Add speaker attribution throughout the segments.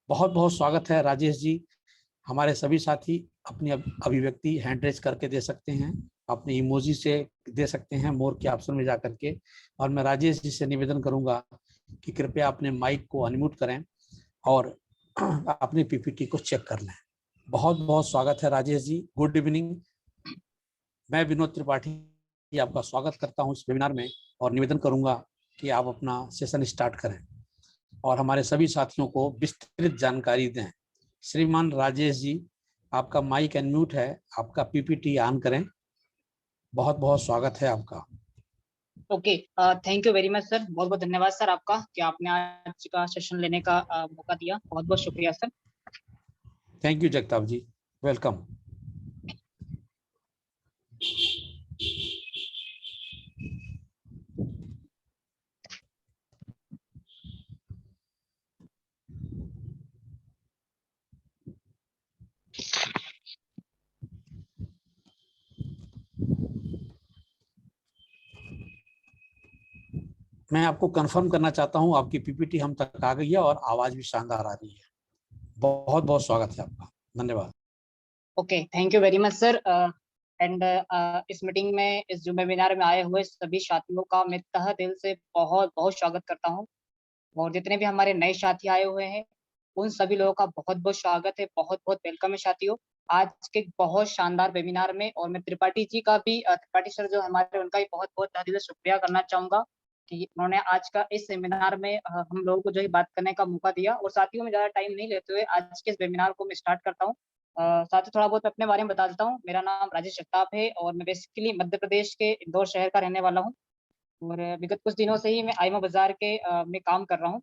Speaker 1: बहुत बहुत स्वागत है राजेश जी। हमारे सभी साथी अपनी अभिव्यक्ति हैंड रेज करके दे सकते हैं, अपने इमोजी से दे सकते हैं, मोर के ऑप्शन में जा करके। और मैं राजेश जी से निवेदन करूंगा कि कृपया अपने माइक को अनम्यूट करें और अपनी पीपीटी को चेक कर लें। बहुत बहुत स्वागत है राजेश जी, गुड इवनिंग। मैं विनोद त्रिपाठी आपका स्वागत करता हूं इस वेबिनार में और निवेदन करूंगा कि आप अपना सेशन स्टार्ट करें और हमारे सभी साथियों को विस्तृत जानकारी दें। श्रीमान राजेश जी, आपका माइक अनम्यूट है, आपका पीपीटी ऑन करें। बहुत बहुत स्वागत है आपका।
Speaker 2: Okay, thank you very much sir. बहुत बहुत धन्यवाद सर आपका कि आपने आज का सेशन लेने का मौका दिया। बहुत बहुत शुक्रिया sir.
Speaker 1: Thank you Jagtap ji, welcome. मैं आपको कंफर्म करना चाहता हूं आपकी पीपीटी हम तक आ गई है और आवाज भी शानदार आ रही है। बहुत बहुत स्वागत है आपका, धन्यवाद।
Speaker 2: Okay, thank you very much sir. And इस मीटिंग में, इस जूम वेबिनार में आए हुए सभी साथियों का मैं तहे दिल से बहुत बहुत स्वागत करता हूं। और जितने भी हमारे नए साथी आए हुए हैं उन सभी लोगों का बहुत बहुत स्वागत है, बहुत बहुत वेलकम है साथियों आज के बहुत शानदार वेबिनार में। और मैं त्रिपाठी जी का भी, त्रिपाठी सर जो हमारे, उनका भी बहुत बहुत तहे दिल से शुक्रिया करना चाहूंगा कि उन्होंने आज का इस सेमिनार में हम लोगों को जो है बात करने का मौका दिया। और साथियों में ज़्यादा टाइम नहीं लेते हुए आज के इस वेबिनार को मैं स्टार्ट करता हूँ। साथ ही थोड़ा बहुत अपने बारे में बता देता हूँ। मेरा नाम राजेश जगताप है और मैं बेसिकली मध्य प्रदेश के इंदौर शहर का रहने वाला हूँ। और विगत कुछ दिनों से ही मैं आईमा बाजार के में काम कर रहा हूँ।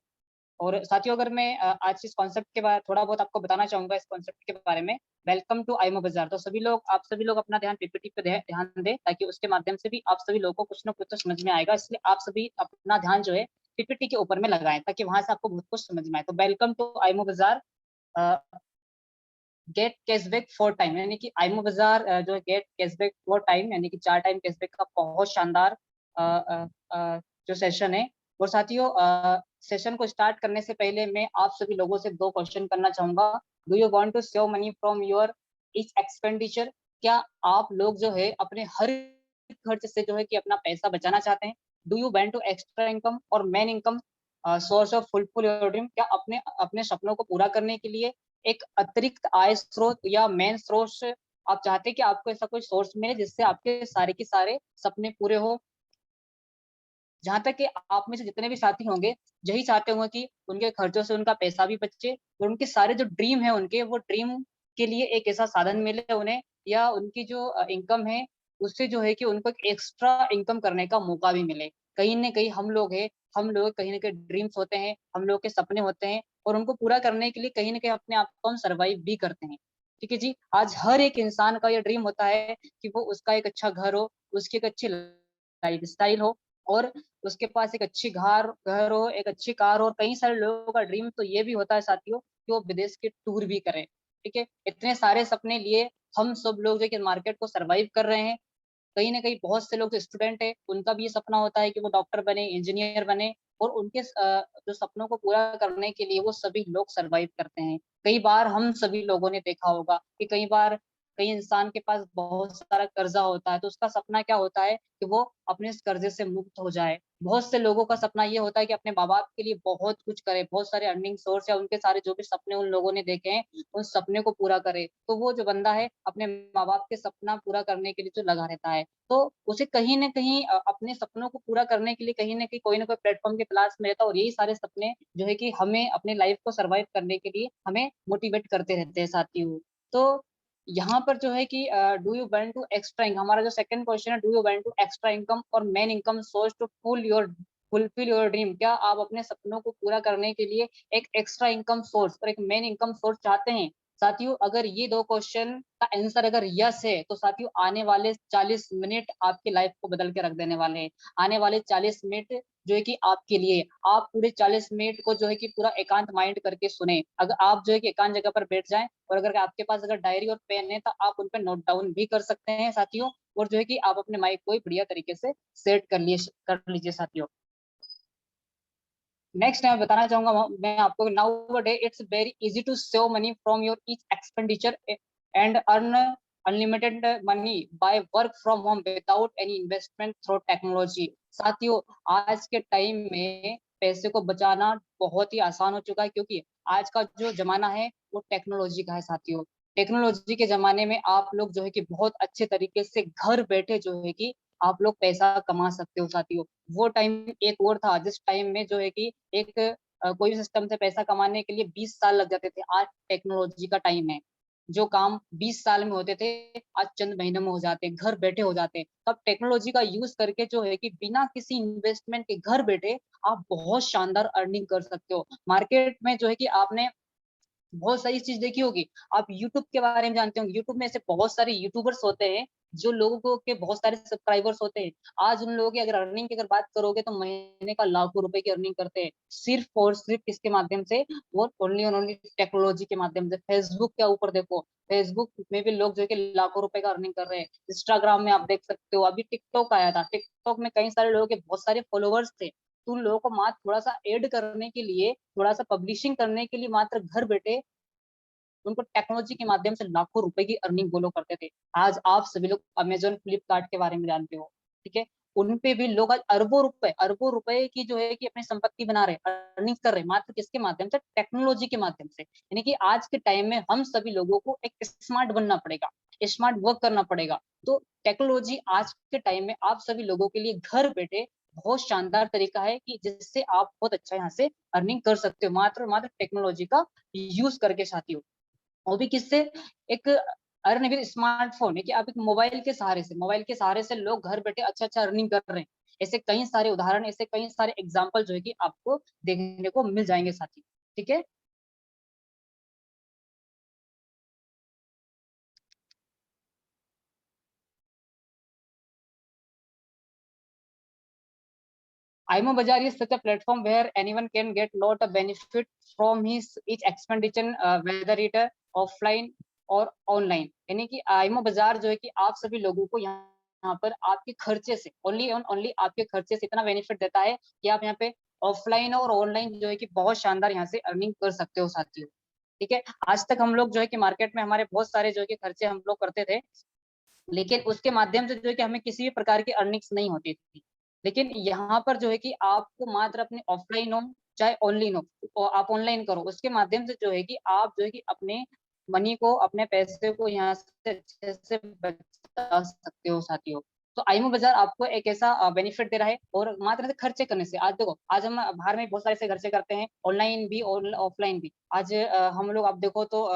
Speaker 2: और साथियों, अगर मैं आज इस कॉन्सेप्ट के बारे थोड़ा बहुत आपको बताना चाहूंगा, इस कॉन्सेप्ट के बारे में। वेलकम टू आईमा बाजार। तो सभी लोग, आप सभी लोग अपना ध्यान पीपीटी पे ध्यान दें ताकि उसके माध्यम से भी आप सभी लोगों को कुछ ना कुछ तो समझ में आएगा। इसलिए आप सभी अपना ध्यान जो है पीपीटी के ऊपर में लगाएं ताकि वहां से आपको बहुत कुछ समझ में आए। तो वेलकम टू आईमा बाजार, गेट कैशबैक 4 टाइम, यानी कि आईमो बाजार जो है गेट कैशबैक 4 टाइम, यानी कि 4 टाइम कैशबैक का बहुत शानदार जो सेशन है। और साथियों, सेशन को स्टार्ट करने से पहले मैं आप सभी लोगों से 2 क्वेश्चन करना चाहूंगा। Do you want to save money from your each expenditure? क्या आप लोग जो है अपने हर खर्च से जो है कि अपना पैसा बचाना चाहते हैं? Do you want to extra income और main income source of fulfil your dream? क्या अपने अपने सपनों को पूरा करने के लिए एक अतिरिक्त आय स्रोत या मेन सोर्स आप चाहते हैं कि आपको ऐसा कोई सोर्स मिले जिससे आपके सारे के सारे सपने पूरे हो? जहां तक कि आप में से जितने भी साथी होंगे यही चाहते होंगे कि उनके खर्चों से उनका पैसा भी बचे और उनके सारे जो ड्रीम है उनके, वो ड्रीम के लिए एक ऐसा साधन मिले उन्हें, या उनकी जो इनकम है उससे जो है कि उनको एक एक्स्ट्रा इनकम करने का मौका भी मिले। कहीं ना कहीं हम लोग हैं, हम लोग कहीं ना कहीं ड्रीम्स होते हैं, हम लोग के सपने होते हैं और उनको पूरा करने के लिए कहीं ना कहीं अपने आप को हम सर्वाइव भी करते हैं। ठीक है जी। आज हर एक इंसान का ये ड्रीम होता है कि वो, उसका एक अच्छा घर हो, उसकी एक अच्छी लाइफ स्टाइल हो और उसके पास एक अच्छी घर हो, एक अच्छी कार हो। और कई सारे लोगों का ड्रीम तो ये भी होता है साथियों कि वो विदेश के टूर भी करें। ठीक है, इतने सारे सपने लिए हम सब लोग जो कि मार्केट को सरवाइव कर रहे हैं। कहीं ना कहीं बहुत से लोग जो स्टूडेंट है उनका भी ये सपना होता है कि वो डॉक्टर बने, इंजीनियर बने। और उनके जो सपनों को पूरा करने के लिए वो सभी लोग सरवाइव करते हैं। कई बार हम सभी लोगों ने देखा होगा कि कई बार कई इंसान के पास बहुत सारा कर्जा होता है तो उसका सपना क्या होता है कि वो अपने इस कर्जे से मुक्त हो जाए। बहुत से लोगों का सपना ये होता है कि अपने माँ बाप के लिए बहुत कुछ करे, बहुत सारे अर्निंग सोर्स या उनके सारे जो भी सपने उन लोगों ने देखे हैं उस सपने को पूरा करे। तो वो जो बंदा है अपने माँ बाप के सपना पूरा करने के लिए जो लगा रहता है, तो उसे कहीं न कहीं अपने सपनों को पूरा करने के लिए कहीं न कहीं कोई न कोई प्लेटफ़ॉर्म की तलाश में रहता है। और यही सारे सपने जो है कि हमें अपनी लाइफ़ को सर्वाइव करने के लिए हमें मोटिवेट करते रहते हैं साथियों। तो यहाँ पर जो है कि do you want to extra income, हमारा जो सेकंड क्वेश्चन है, do you want to extra income और main income source to fulfil your dream? क्या आप अपने सपनों को पूरा करने के लिए एक एक्स्ट्रा इनकम सोर्स और एक मेन इनकम सोर्स चाहते हैं? साथियों, अगर ये 2 क्वेश्चन का आंसर अगर यस है तो साथियों आने वाले 40 मिनट आपकी लाइफ को बदल के रख देने वाले हैं। आने वाले 40 मिनट जो है कि आपके लिए, आप पूरे 40 मिनट को जो है कि पूरा एकांत माइंड करके सुने। अगर आप जो है कि एकांत जगह पर बैठ जाएं और अगर आपके पास अगर डायरी और पेन है तो आप उन पर नोट डाउन भी कर सकते हैं साथियों। और जो है कि आप अपने माइक को बढ़िया तरीके से सेट कर लीजिए साथियों। नेक्स्ट मैं बताना चाहूंगा मैं आपको, nowadays it's very easy to save money from your each expenditure and earn unlimited money by work from home without any investment through technology. साथियों, आज के टाइम में पैसे को बचाना बहुत ही आसान हो चुका है, क्योंकि आज का जो जमाना है वो टेक्नोलॉजी का है साथियों। टेक्नोलॉजी के जमाने में आप लोग जो है कि बहुत अच्छे तरीके से घर बैठे जो है कि आप लोग पैसा कमा सकते हो साथियों। वो टाइम एक और था जिस टाइम में जो है कि एक कोई भी सिस्टम से पैसा कमाने के लिए 20 साल लग जाते थे। आज टेक्नोलॉजी का टाइम है, जो काम 20 साल में होते थे आज चंद महीनों में हो जाते हैं, घर बैठे हो जाते हैं। तब टेक्नोलॉजी का यूज करके जो है कि बिना किसी इन्वेस्टमेंट के घर बैठे आप बहुत शानदार अर्निंग कर सकते हो। मार्केट में जो है कि आपने बहुत सारी चीज देखी होगी, आप यूट्यूब के बारे में जानते होंगे। यूट्यूब में ऐसे बहुत सारे यूट्यूबर्स होते हैं जो लोगों को के बहुत सारे सब्सक्राइबर्स होते हैं। आज उन लोगों की अगर अर्निंग की अगर बात करोगे तो महीने का लाखों रुपए की अर्निंग करते हैं, सिर्फ और सिर्फ किसके माध्यम से, वो ओनली और ओनली टेक्नोलॉजी के माध्यम से। फेसबुक के ऊपर देखो, फेसबुक में भी लोग जो है कि लाखों रुपए का अर्निंग कर रहे हैं। इंस्टाग्राम में आप देख सकते हो, अभी टिकटॉक आया था, टिकटॉक में कई सारे लोगों के बहुत सारे फॉलोअर्स थे। तो उन लोगों को मात्र थोड़ा सा ऐड करने के लिए, थोड़ा सा पब्लिशिंग करने के लिए मात्र घर बैठे उनको टेक्नोलॉजी के माध्यम से लाखों रुपए की अर्निंग वो लोग करते थे। आज आप सभी लोग अमेजोन फ्लिपकार्ट के बारे में जानते हो, ठीक है। उन पे भी लोग आज अरबों रुपए की जो है कि अपनी संपत्ति बना रहे, अर्निंग कर रहे, मात्र किसके माध्यम से, टेक्नोलॉजी के माध्यम से। यानी कि आज के टाइम में हम सभी लोगों को एक स्मार्ट बनना पड़ेगा, स्मार्ट वर्क करना पड़ेगा। तो टेक्नोलॉजी आज के टाइम में आप सभी लोगों के लिए घर बैठे बहुत शानदार तरीका है कि जिससे आप बहुत अच्छा यहाँ से अर्निंग कर सकते हो, मात्र मात्र टेक्नोलॉजी का यूज करके साथियों। वो भी किससे, एक अर्न विद स्मार्टफोन है कि आप एक मोबाइल के सहारे से लोग घर बैठे अच्छा अच्छा अर्निंग कर रहे हैं। ऐसे कई सारे उदाहरण, ऐसे कई सारे एग्जांपल जो है कि आपको देखने को मिल जाएंगे साथी, ठीक है। IMO Bazaar is such a platform where anyone can get lot of benefit from his each expenditure, whether it offline और ऑनलाइन। यानी कि आईमो बाजार जो है कि आप सभी लोगों को यहाँ पर आपके खर्चे से, ओनली ओनली आपके खर्चे से इतना बेनिफिट देता है कि आप यहाँ पे ऑफलाइन और ऑनलाइन जो है कि बहुत शानदार यहाँ से अर्निंग कर सकते हो साथियों, ठीक है। आज तक हम लोग जो है कि मार्केट में हमारे बहुत सारे जो है कि खर्चे हम लोग करते थे, लेकिन उसके माध्यम से जो है कि हमें किसी भी प्रकार की अर्निंग्स नहीं होती थी। लेकिन यहाँ पर जो है कि आपको मात्र अपने ऑफलाइन हो चाहे ऑनलाइन हो, आप ऑनलाइन करो, उसके माध्यम से जो है कि आप जो है कि अपने मनी को, अपने पैसे को यहाँ से अच्छे से बचा सकते हो साथियों। तो आईमो बाजार आपको एक ऐसा बेनिफिट दे रहा है, और मात्र से खर्चे करने से, आज देखो, आज हम बाहर में बहुत सारे से खर्चे करते हैं, ऑनलाइन भी और ऑफलाइन भी। आज हम लोग, आप देखो तो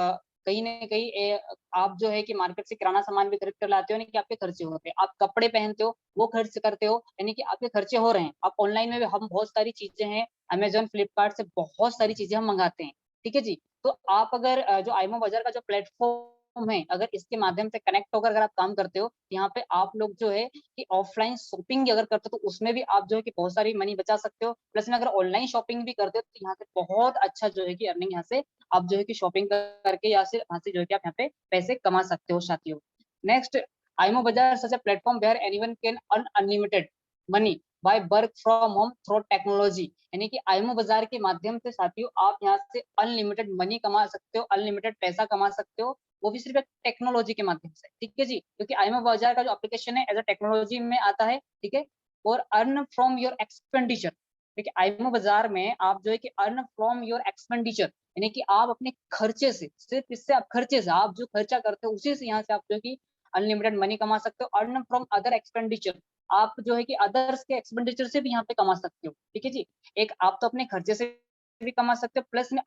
Speaker 2: कहीं ना कहीं आप जो है कि मार्केट से किराना सामान भी खरीद कर लाते हो, यानी कि आपके खर्चे होते हैं। आप कपड़े पहनते हो, वो खर्च करते हो, यानी कि आपके खर्चे हो रहे हैं। आप ऑनलाइन में भी, हम बहुत सारी चीजें हैं, अमेजोन फ्लिपकार्ट से बहुत सारी चीजें हम मंगाते हैं, ठीक है जी। तो आप अगर जो आईमो बाजार का जो प्लेटफॉर्म है, अगर इसके माध्यम से कनेक्ट होकर अगर आप काम करते हो, यहाँ पे आप लोग जो है कि ऑफलाइन शॉपिंग अगर करते हो तो उसमें भी आप जो है कि बहुत सारी मनी बचा सकते हो। प्लस में अगर ऑनलाइन शॉपिंग भी करते हो तो यहाँ से बहुत अच्छा जो है कि अर्निंग यहाँ से आप जो है कि शॉपिंग करके या फिर वहां से जो है कि आप यहाँ पे पैसे कमा सकते हो साथियों। नेक्स्ट, आईमो बाजार such a platform where anyone can earn unlimited money by work from home through technology. यानी कि आईमो बाजार के माध्यम से साथियों आप यहाँ से अनलिमिटेड मनी कमा सकते हो, अनलिमिटेड पैसा कमा सकते हो, वो भी सिर्फ एक टेक्नोलॉजी के माध्यम से, ठीक है जी। क्योंकि आईमो बाजार का जो एप्लीकेशन है एज अ टेक्नोलॉजी में आता है, ठीक है। और अर्न फ्रॉम योर एक्सपेंडिचर, देखिए आईमो बाजार में आप जो है कि अर्न फ्रॉम योर एक्सपेंडिचर, यानी कि आप अपने खर्चे से, सिर्फ इससे आप खर्चे से, आप जो खर्चा करते हो उसी से यहाँ से आप जो है कि अनलिमिटेड मनी कमा सकते हो। अर्न फ्रॉम अदर एक्सपेंडिचर, आप जो है कि अदर्स के एक्सपेंडिचर से भी यहाँ पे कमा सकते हो, ठीक है जी। एक आप तो अपने खर्चे से भी कमा सकते हो, प्लस में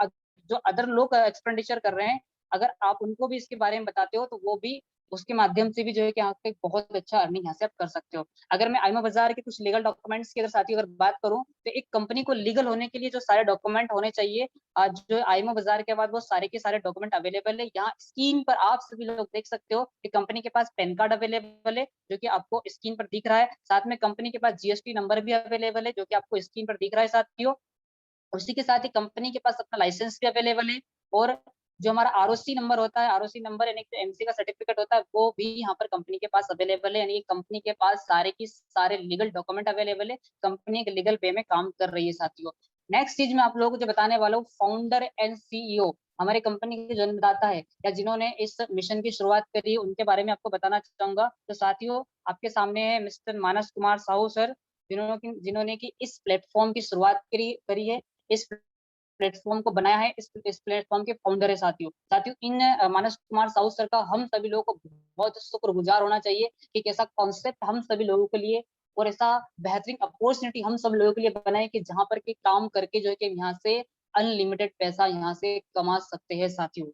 Speaker 2: जो अदर लोग एक्सपेंडिचर कर रहे हैं, अगर आप उनको भी इसके बारे में बताते हो तो वो भी, उसके माध्यम से भी जो है कि यहाँ पे बहुत अच्छा अर्निंग यहाँ से आप कर सकते हो। अगर मैं आईमा बाजार के कुछ लीगल डॉक्यूमेंट्स की अगर साथी अगर बात करूं, तो एक कंपनी को लीगल होने के लिए जो सारे डॉक्यूमेंट होने चाहिए, आज जो आईमा बाजार के बाद वो सारे के सारे डॉक्यूमेंट अवेलेबल है। यहाँ स्क्रीन पर आप सभी लोग देख सकते हो कि कंपनी के पास पैन कार्ड अवेलेबल है, जो कि आपको स्क्रीन पर दिख रहा है। साथ में कंपनी के पास जीएसटी नंबर भी अवेलेबल है, जो कि आपको स्क्रीन पर दिख रहा है साथियों। उसी के साथ ही कंपनी के पास अपना लाइसेंस भी अवेलेबल है, और जो हमारा आरओसी नंबर होता है, आरओसी नंबर यानी कि एमसी का सर्टिफिकेट होता है, वो भी यहाँ पर कंपनी के पास अवेलेबल है। यानी कंपनी के पास सारे की सारे लीगल डॉक्यूमेंट अवेलेबल है, कंपनी एक लीगल वे में काम कर रही है साथियों। नेक्स्ट चीज मैं आप लोगों को जो बताने वाला हूँ, फाउंडर एंड सीईओ हमारे कंपनी के जन्मदाता है या जिन्होंने इस मिशन की शुरुआत करी, उनके बारे में आपको बताना चाहूंगा। तो साथियों, आपके सामने है मिस्टर मानस कुमार साहू सर, जिन्होंने की इस प्लेटफॉर्म की शुरुआत करी है, इस प्लेटफॉर्म को बनाया है, इस प्लेटफॉर्म के फाउंडर है साथियों। साथियों, इन मानस कुमार साहू सर का हम सभी लोगों को बहुत शुक्रगुजार होना चाहिए कि कैसा कॉन्सेप्ट हम सभी लोगों के लिए और ऐसा बेहतरीन अपॉर्चुनिटी हम सब लोगों के लिए बनाए कि जहां पर कि काम करके जो है कि यहाँ से अनलिमिटेड पैसा यहाँ से कमा सकते हैं साथियों।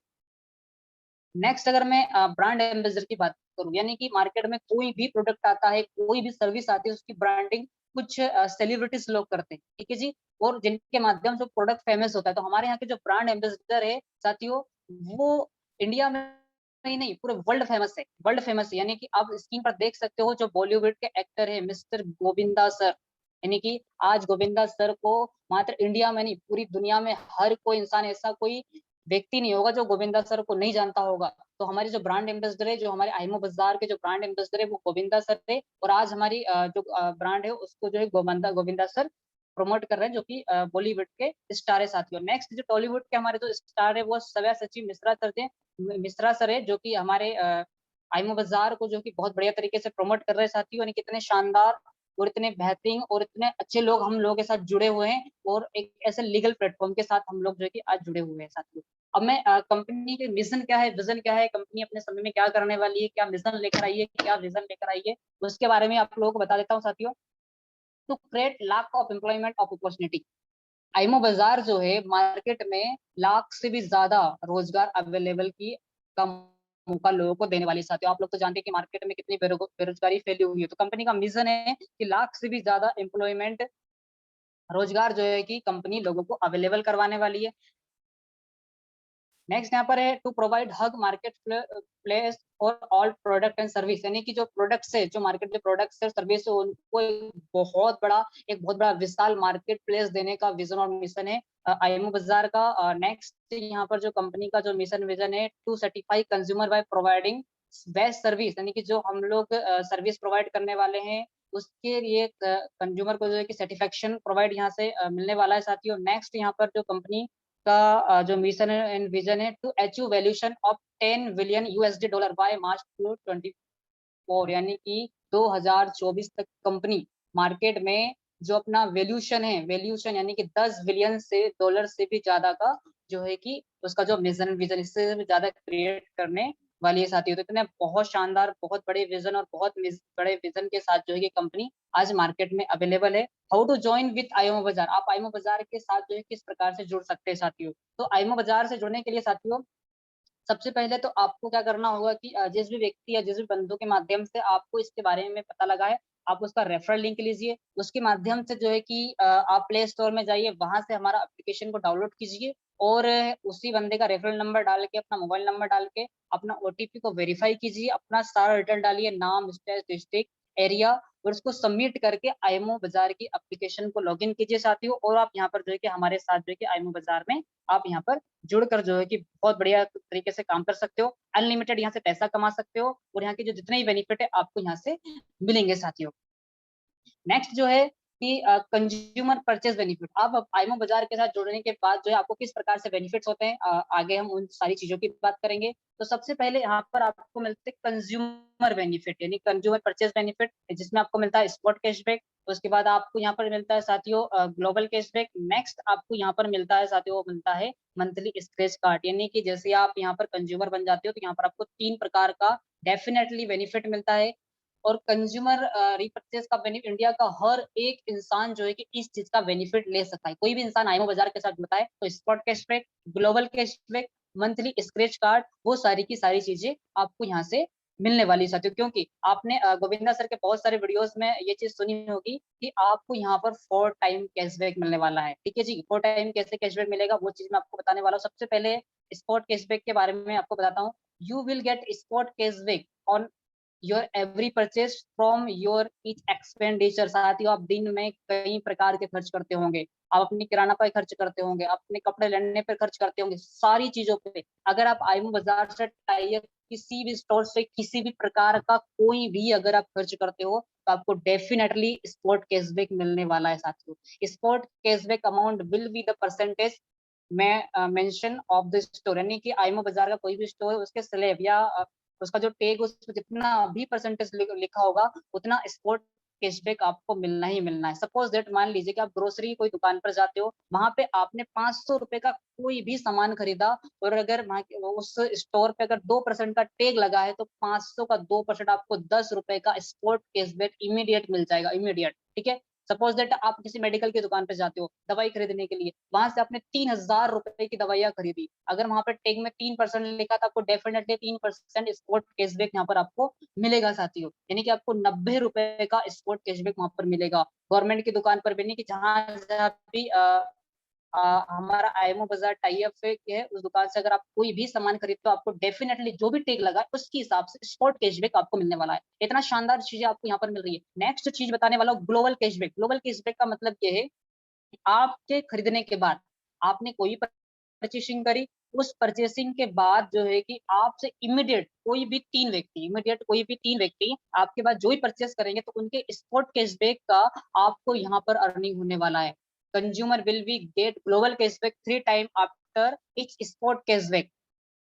Speaker 2: नेक्स्ट अगर मैं ब्रांड एम्बेसडर की बात करूं, यानी कि मार्केट में कोई भी प्रोडक्ट आता है, कोई भी सर्विस आती है, उसकी ब्रांडिंग कुछ सेलिब्रिटीज लोग करते हैं, ठीक है जी, और जिनके माध्यम से प्रोडक्ट फेमस होता है। तो हमारे यहाँ के जो ब्रांड एम्बेसडर है साथियों, वो इंडिया में ही नहीं पूरे वर्ल्ड फेमस है, वर्ल्ड फेमस है। यानी कि आप स्क्रीन पर देख सकते हो, जो बॉलीवुड के एक्टर है मिस्टर गोविंदा सर, यानी कि आज गोविंदा सर को मात्र इंडिया में नहीं पूरी दुनिया में हर कोई इंसान, ऐसा कोई व्यक्ति नहीं होगा जो गोविंदा सर को नहीं जानता होगा। तो हमारे जो ब्रांड एम्बेसडर है, जो हमारे आईमो बाजार के जो ब्रांड एम्बेसडर है, वो गोविंदा सर थे, और आज हमारी जो ब्रांड है उसको जो है गोविंदा सर प्रमोट कर रहे हैं, जो कि बॉलीवुड के स्टार है साथियों। नेक्स्ट जो टॉलीवुड के हमारे जो स्टार है, वो सव्यसाची मिश्रा सर थे, मिश्रा सर है, जो कि हमारे आईमो बाजार को जो कि बहुत बढ़िया तरीके से प्रमोट कर रहे हैं साथियों। यानी कितने शानदार और इतने बेहतरीन और इतने अच्छे लोग हम लोगों के साथ जुड़े हुए हैं, और एक ऐसे लीगल प्लेटफॉर्म के साथ हम लोग जो है कि आज जुड़े हुए हैं साथियों। अब मैं कंपनी के मिशन क्या है, विजन क्या है, कंपनी अपने समय में क्या करने वाली है, क्या मिशन लेकर आई है, क्या विजन लेकर आई है, उसके बारे में आप लोगों को बता देता हूँ साथियों। To create lakh of employment of opportunity, IMO Bazaar जो है मार्केट में लाख से भी ज्यादा रोजगार अवेलेबल की का मौका लोगों को देने वाली साथियों। आप लोग तो जानते हैं कि मार्केट में कितनी बेरोजगारी फैली हुई है, तो कंपनी का मिशन है कि लाख से भी ज्यादा एम्प्लॉयमेंट, रोजगार जो है कि कंपनी लोगों को अवेलेबल करवाने वाली है। नेक्स्ट यहाँ पर है to provide huge market place for all product and service, यानी कि जो प्रोडक्ट्स है, जो मार्केट में प्रोडक्ट्स है, सर्विस है, उनको एक बहुत बड़ा विशाल मार्केट प्लेस देने का विजन और मिशन है आईएमओ बाजार का। नेक्स्ट यहाँ पर जो कंपनी का जो मिशन विजन है, to certify consumer by providing best service, यानी कि जो हम लोग सर्विस प्रोवाइड करने वाले हैं उसके लिए कंज्यूमर को जो है कि सेटिस्फेक्शन प्रोवाइड यहाँ से मिलने वाला है साथियों। नेक्स्ट यहाँ पर जो कंपनी का जो मिशन एंड विजन है, to achieve valuation of 10 billion USD dollar by March 2024, यानी कि 2024 तक कंपनी मार्केट में जो अपना वैल्यूएशन है, वैल्यूएशन यानी कि 10 बिलियन से डॉलर से भी ज्यादा का जो है कि उसका जो मिशन विजन, इससे भी ज्यादा क्रिएट करने वाली है साथियों। तो इतने बहुत शानदार, बहुत बड़े विजन और बहुत बड़े विजन के साथ जो है कि कंपनी आज मार्केट में अवेलेबल है। How to join with IMO Bazaar, आप आईएमओ बाजार के साथ जो है किस प्रकार से जुड़ सकते हैं साथियों। तो आईएमओ बाजार से जुड़ने के लिए साथियों, सबसे पहले तो आपको क्या करना होगा कि जिस भी व्यक्ति या जिस भी बंधु के माध्यम से आपको इसके बारे में पता लगा है, आप उसका रेफरल लिंक लीजिए, उसके माध्यम से जो है कि आप प्ले स्टोर में जाइए, वहां से हमारा एप्लीकेशन को डाउनलोड कीजिए, और उसी बंदे का रेफरल नंबर डाल के, अपना मोबाइल नंबर डाल के, अपना ओटीपी को वेरीफाई कीजिए, अपना सारा डिटेल डालिए, नाम, स्टेट, डिस्ट्रिक्ट, एरिया, और उसको सबमिट करके आईएमओ बाजार की एप्लीकेशन को लॉगिन कीजिए साथियों। और आप यहाँ पर जो है कि हमारे साथ जो है कि आईएमओ बाजार में आप यहाँ पर जुड़कर जो है कि बहुत बढ़िया तरीके से काम कर सकते हो, अनलिमिटेड यहाँ से पैसा कमा सकते हो, और यहाँ के जो जितने ही बेनिफिट है आपको यहाँ से मिलेंगे साथियों। नेक्स्ट जो है कि कंज्यूमर परचेज बेनिफिट, आप आईमो बाजार के साथ जुड़ने के बाद जो है आपको किस प्रकार से बेनिफिट्स होते हैं, आगे हम उन सारी चीजों की बात करेंगे। तो सबसे पहले यहाँ पर आपको मिलते हैं कंज्यूमर बेनिफिट, यानी कंज्यूमर परचेज बेनिफिट, जिसमें आपको मिलता है स्पॉट कैशबैक। उसके बाद आपको यहाँ पर मिलता है साथियों ग्लोबल कैशबैक। नेक्स्ट आपको यहाँ पर मिलता है साथियों, वो मिलता है मंथली स्क्रैच कार्ड, यानी कि जैसे आप यहाँ पर कंज्यूमर बन जाते हो तो यहाँ पर आपको 3 प्रकार का डेफिनेटली बेनिफिट मिलता है। और कंज्यूमर रिपर्चेज का बेनिफिट, इंडिया का हर एक इंसान जो है कि इस चीज का बेनिफिट ले सकता है। कोई भी इंसान आईमो बाजार के साथ जुड़ता है तो spot cashback, global cashback, monthly scratch card, वो सारी की सारी चीजें आपको यहाँ से मिलने वाली साथियों। क्योंकि आपने गोविंदा सर के बहुत सारे वीडियोस में ये चीज सुनी होगी कि आपको यहाँ पर 4 टाइम कैशबैक मिलने वाला है, ठीक है जी। 4 टाइम कैसे कैशबैक मिलेगा वो चीज मैं आपको बताने वाला हूँ। सबसे पहले स्पॉट कैशबैक के बारे में आपको बताता हूँ। You will get spot cashback on your every purchase from your each expenditure. साथियों, आप दिन में कई प्रकार के खर्च करते होंगे, आप अपनी किराना पर खर्च करते होंगे, अपने कपड़े लेने पर खर्च करते होंगे, सारी चीजों पे अगर आप आईमो बाजार से टाई अप किसी भी स्टोर से किसी भी प्रकार का कोई भी अगर आप खर्च करते हो तो आपको डेफिनेटली स्पोर्ट कैशबैक मिलने वाला है साथियों। Sport cashback amount will be the percentage मैं मेंशन ऑफ द स्टोर, यानी कि आईमो बाजार का कोई भी स्टोर है उसके स्लैब या उसका जो टैग उस पर जितना भी परसेंटेज लिखा होगा उतना स्पोर्ट कैशबैक आपको मिलना ही मिलना है। सपोज दैट मान लीजिए कि आप ग्रोसरी कोई दुकान पर जाते हो, वहां पे आपने 500 रुपए का कोई भी सामान खरीदा और अगर उस स्टोर पे अगर 2% का टैग लगा है तो 500 का 2% आपको 10 रुपए का स्पोर्ट कैशबैक इमीडिएट मिल जाएगा, इमीडिएट। ठीक है, सपोज दैट आप किसी मेडिकल की दुकान पे जाते हो दवाई खरीदने के लिए, वहां से आपने 3000 रुपए की दवाइयां खरीदी, अगर वहां पर टैग में 3% लिखा था आपको डेफिनेटली 3% स्पोर्ट कैशबैक यहाँ पर आपको मिलेगा साथियों, यानी कि आपको 90 रुपए का स्पोर्ट कैशबैक वहां पर मिलेगा। गवर्नमेंट की दुकान पर भी नहीं, कि जहां जहां भी हमारा आईएमओ बाजार टाई अप है, उस दुकान से अगर आप कोई भी सामान खरीदते हो आपको डेफिनेटली जो भी टैग लगा है उसके हिसाब से स्पोर्ट कैशबैक आपको मिलने वाला है। इतना शानदार चीजें आपको यहाँ पर मिल रही है। नेक्स्ट चीज बताने वाला हूँ ग्लोबल कैशबैक। ग्लोबल कैशबैक का मतलब ये है कि आपके खरीदने के बाद आपने कोई परचेसिंग करी, उस परचेसिंग के बाद जो है कि आपसे इमीडिएट कोई भी तीन व्यक्ति आपके पास जो ही परचेस करेंगे तो उनके स्पोर्ट कैशबैक का आपको यहाँ पर अर्निंग होने वाला है। Consumer will be get global cashback 3 time after each sport cashback.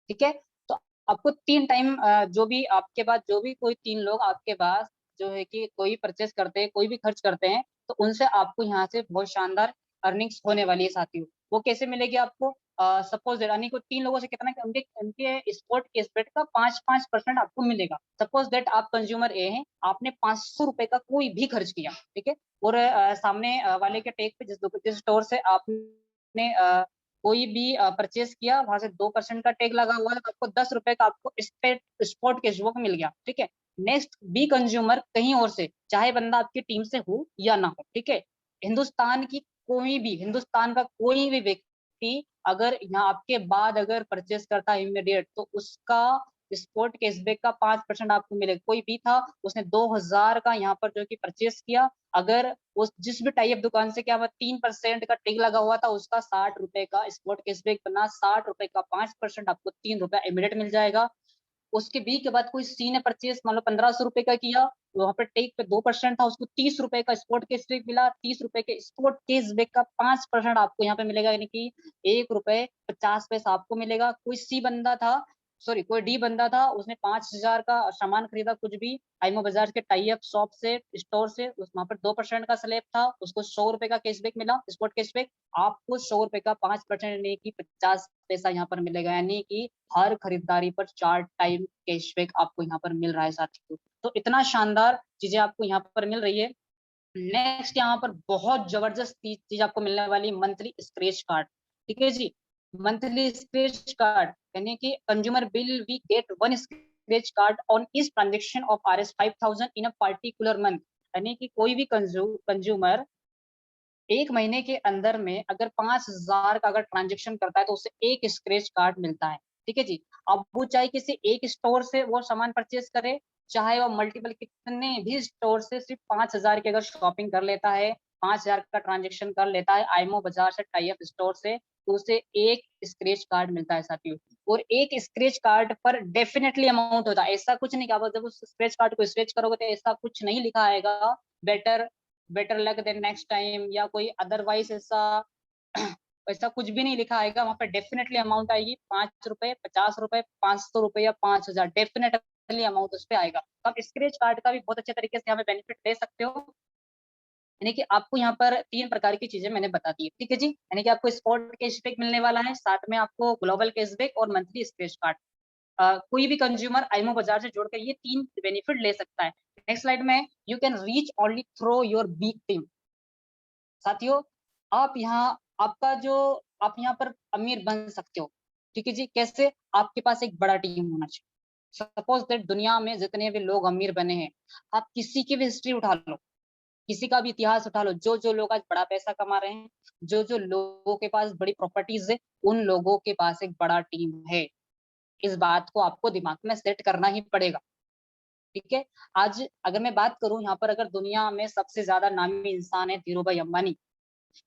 Speaker 2: ठीक है, तो आपको 3 टाइम जो भी आपके पास जो भी कोई 3 लोग आपके पास जो है कि कोई परचेस करते हैं, कोई भी खर्च करते हैं, तो उनसे आपको यहाँ से बहुत शानदार अर्निंग्स होने वाली है साथियों। वो कैसे मिलेगी आपको? सपोज यानी को 3 लोगों से कितना उनके उनके स्पोर्ट कैशबैक का 5% आपको मिलेगा। सपोज दैट आप कंज्यूमर ए हैं, आपने 500 रुपए का कोई भी खर्च किया, ठीक है, और सामने वाले के टैग पे जिस स्टोर से आपने कोई भी परचेस किया वहां से 2% का टैग लगा हुआ है तो आपको 10 रुपए का आपको स्पॉट कैशबैक मिल गया। ठीक है, नेक्स्ट बी कंज्यूमर कहीं और से, चाहे बंदा आपकी टीम से हो या ना हो, ठीक है, हिंदुस्तान का कोई भी व्यक्ति अगर यहाँ आपके बाद अगर परचेस करता है इमीडिएट तो उसका स्पोर्ट कैशबैक का 5% आपको मिलेगा। कोई भी था उसने 2000 का यहाँ पर जो कि परचेस किया, अगर उस जिस भी टाइप दुकान से क्या हुआ 3% का टिक लगा हुआ था उसका 60 रुपए का स्पोर्ट कैशबैक बना, 60 रुपए का 5% आपको 3 रुपए इमीडिएट मिल जाएगा। उसके बी के बाद कोई सी ने परचेस मान लो 1500 रुपए का किया, वहां पर टेक पे 2% था, उसको 30 रुपए का स्पोर्ट कैशबैक मिला, 30 रुपए के स्पोर्ट कैशबैक का 5% आपको यहाँ पे मिलेगा, यानी कि 1 रुपए 50 पैसा आपको मिलेगा। कोई सी बंदा था, सॉरी कोई डी बंदा था, उसने 5000 का सामान खरीदा कुछ भी आईमो बाजार के टाई अप शॉप से, स्टोर से, उस वहां पर 2% का स्लैब था, उसको 100 रुपए का कैशबैक मिला, स्पोर्ट कैशबैक। आपको 100 रुपए का 5% यानी कि 50 पैसा यहाँ पर मिलेगा, यानी कि हर खरीदारी पर 4 टाइम कैशबैक आपको यहाँ पर मिल रहा है साथियों। तो इतना शानदार चीजें आपको यहाँ पर मिल रही है। नेक्स्ट यहाँ पर बहुत जबरदस्त चीज आपको मिलने वाली, मंथली स्क्रैच कार्ड। ठीक है जी, मंथली स्क्रैच कार्ड यानी कि consumer will be get 1 scratch card on each transaction of Rs 5000 in a particular month, यानी कि कोई भी कंज्यूमर एक महीने के अंदर में अगर 5000 का अगर ट्रांजेक्शन करता है तो उसे एक स्क्रैच कार्ड मिलता है। ठीक है जी, अब वो चाहे किसी एक स्टोर से वो सामान परचेस करे, चाहे वो मल्टीपल कितने भी स्टोर से सिर्फ 5000 की अगर शॉपिंग कर लेता है, 5000 का ट्रांजेक्शन कर लेता है आईमो बाजार से टाई अप स्टोर से, तो उसे एक स्क्रैच कार्ड मिलता है साथियों। और एक स्क्रैच कार्ड पर डेफिनेटली अमाउंट होता है, ऐसा कुछ नहीं कि आप जब उस स्क्रैच कार्ड को स्क्रैच करोगे तो ऐसा कुछ नहीं लिखा आएगा better better luck then next time या कोई अदरवाइज ऐसा ऐसा कुछ भी नहीं लिखा आएगा। वहां पर डेफिनेटली अमाउंट आएगी 5 रुपए 50 रुपए 500 रुपए या 5000, डेफिनेटली अमाउंट उस पर आएगा। तो आप स्क्रैच कार्ड का भी बहुत अच्छे तरीके से यहाँ पे बेनिफिट ले सकते हो, यानी कि आपको यहाँ पर 3 प्रकार की चीजें मैंने बता दी है। ठीक है जी, यानी कि आपको स्पॉट कैशबैक मिलने वाला है, साथ में आपको ग्लोबल कैशबैक और मंथली स्क्रैच कार्ड। कोई भी कंज्यूमर आईमो बाजार से जोड़कर ये 3 बेनिफिट ले सकता है। नेक्स्ट स्लाइड में, you can reach only through your big team. साथियों, आप यहाँ आपका जो आप यहाँ पर अमीर बन सकते हो। ठीक है जी, कैसे? आपके पास एक बड़ा टीम होना चाहिए। सपोज दैट दुनिया में जितने भी लोग अमीर बने हैं, आप किसी की भी हिस्ट्री उठा लो, किसी का भी इतिहास उठा लो, जो जो लोग आज बड़ा पैसा कमा रहे हैं, जो जो लोगों के पास बड़ी प्रॉपर्टीज है, उन लोगों के पास एक बड़ा टीम है। इस बात को आपको दिमाग में सेट करना ही पड़ेगा। ठीक है, आज अगर मैं बात करूं यहाँ पर, अगर दुनिया में सबसे ज्यादा नामी इंसान है धीरूभाई अंबानी।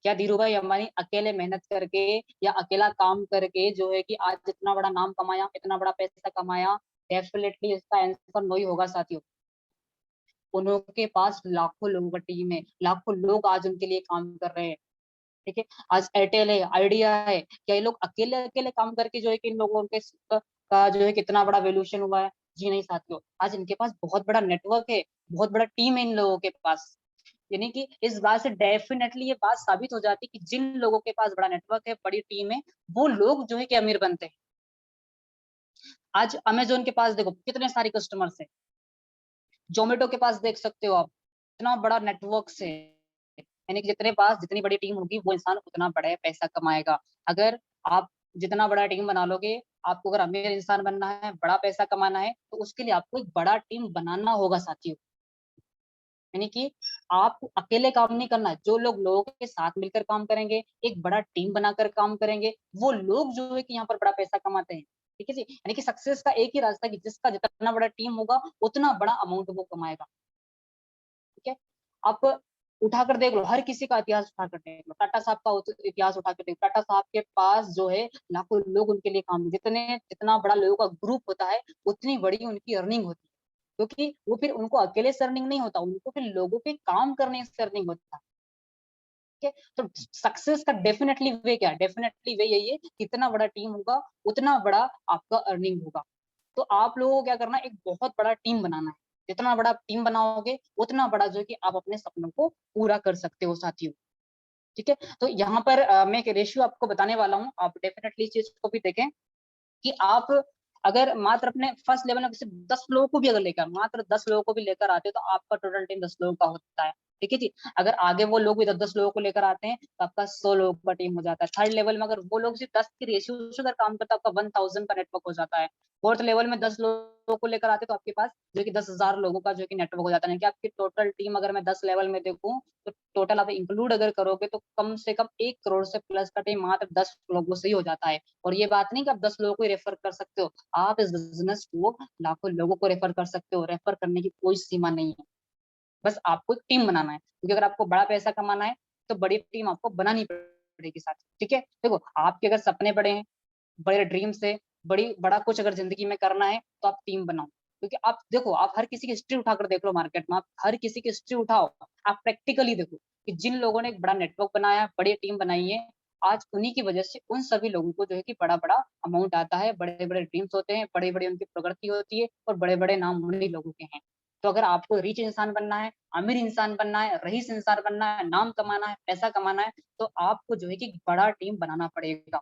Speaker 2: क्या धीरूभाई अंबानी अकेले मेहनत करके या अकेला काम करके जो है कि आज इतना बड़ा नाम कमाया, इतना बड़ा पैसा कमाया? डेफिनेटली इसका आंसर नो ही होगा साथियों। उनके पास लाखों लोगों का टीम है, लाखों लोग आज उनके लिए काम कर रहे हैं। ठीक है, आज एयरटेल है, आइडिया है, क्या ये लोग अकेले अकेले काम करके जो है कि इन लोगों के का जो है कितना बड़ा वैल्यूएशन हुआ है? जी नहीं साथियों, आज इनके पास बहुत बड़ा नेटवर्क है, बहुत बड़ा टीम है इन लोगों के पास। यानी कि इस बात से डेफिनेटली ये बात साबित हो जाती है कि जिन लोगों के पास बड़ा नेटवर्क है, बड़ी टीम है, वो लोग जो है कि अमीर बनते हैं। आज अमेज़न के पास देखो कितने सारे कस्टमर्स हैं, ज़ोमैटो के पास देख सकते हो आप, इतना बड़ा नेटवर्क से, यानी कि जितने पास जितनी बड़ी टीम होगी वो इंसान उतना बड़ा पैसा कमाएगा। अगर आप जितना बड़ा टीम बना लोगे, आपको अगर अमीर इंसान बनना है, बड़ा पैसा कमाना है, तो उसके लिए आपको एक बड़ा टीम बनाना होगा साथियों। यानी कि आप अकेले काम नहीं करना है, जो लोग लोगों के साथ मिलकर काम करेंगे, एक बड़ा टीम बनाकर काम करेंगे, वो लोग जो है कि यहाँ पर बड़ा पैसा कमाते हैं। ठीक है जी? यानी कि सक्सेस का एक ही रास्ता है कि जिसका जितना बड़ा टीम होगा, उतना बड़ा अमाउंट वो कमाएगा। ठीक है? आप उठाकर देख लो, हर किसी का इतिहास उठाकर देख लो, टाटा साहब का इतिहास उठाकर देख लो, टाटा साहब के पास जो है लाखों लोग उनके लिए काम, जितने जितना बड़ा लोगों का ग्रुप होता है, उतनी बड़ी उनकी अर्निंग होती है। क्योंकि वो फिर उनको अकेले से अर्निंग नहीं होता, उनको फिर लोगों पे काम करने से अर्निंग होता है। ठीक है? तो सक्सेस का डेफिनेटली वे क्या है? डेफिनेटली वे यही है, कितना बड़ा टीम होगा, उतना बड़ा आपका अर्निंग होगा। तो आप लोगों को क्या करना है, एक बहुत बड़ा टीम बनाना है। जितना बड़ा टीम बनाओगे, उतना बड़ा जो है कि आप अपने सपनों को पूरा कर सकते हो साथियों। ठीक है? तो यहाँ पर मैं एक रेशियो आपको बताने वाला हूँ, आप डेफिनेटली इस चीज़ को भी देखें कि आप अगर मात्र अपने फर्स्ट लेवल में सिर्फ 10 लोगों को भी अगर लेकर मात्र 10 लोगों को भी लेकर आते हो, तो आपका टोटल टीम 10 लोगों का होता है। ठीक है जी? अगर आगे वो लोग भी 10-10 लोगों को लेकर आते हैं, तो आपका 100 लोगों का टीम हो जाता है। थर्ड लेवल में अगर वो लोग सिर्फ 10 की रेशियो से अगर काम करता है, आपका 1000 का नेटवर्क हो जाता है। फोर्थ लेवल में 10 लोगों को लेकर आते हैं, तो आपके पास जो है कि 10,000 लोगों का जो है कि नेटवर्क हो जाता है। यानी कि आपकी टोटल टीम अगर मैं 10 लेवल में देखूँ, तो टोटल आप इंक्लूड अगर करोगे, तो कम से कम 1 करोड़ से प्लस का टीम मात्र 10 लोगों से ही हो जाता है। और ये बात नहीं कि आप 10 लोगों को ही रेफर कर सकते हो, आप इस बिज़नेस को लाखों लोगों को रेफर कर सकते हो, रेफर करने की कोई सीमा नहीं है। बस आपको एक टीम बनाना है, क्योंकि अगर आपको बड़ा पैसा कमाना है, तो बड़ी टीम आपको बनानी पड़ेगी साथियों, ठीक है? देखो, आपके अगर सपने बड़े हैं, बड़े ड्रीम्स है, बड़ा कुछ अगर ज़िंदगी में करना है, तो आप टीम बनाओ। क्योंकि आप देखो, आप हर किसी की हिस्ट्री उठाकर देख लो मार्केट में, आप हर किसी की हिस्ट्री उठाओ, आप प्रैक्टिकली देखो कि जिन लोगों ने एक बड़ा नेटवर्क बनाया, बड़ी टीम बनाई है, आज उन्हीं की वजह से उन सभी लोगों को जो है कि बड़ा-बड़ा अमाउंट आता है, बड़े-बड़े ड्रीम्स होते हैं, बड़ी-बड़ी उनकी प्रगति होती है और बड़े-बड़े नाम उन्हीं लोगों के हैं। तो अगर आपको रिच इंसान बनना है, अमीर इंसान बनना है, रईस इंसान बनना है, नाम कमाना है, पैसा कमाना है, तो आपको जो है कि बड़ा टीम बनाना पड़ेगा।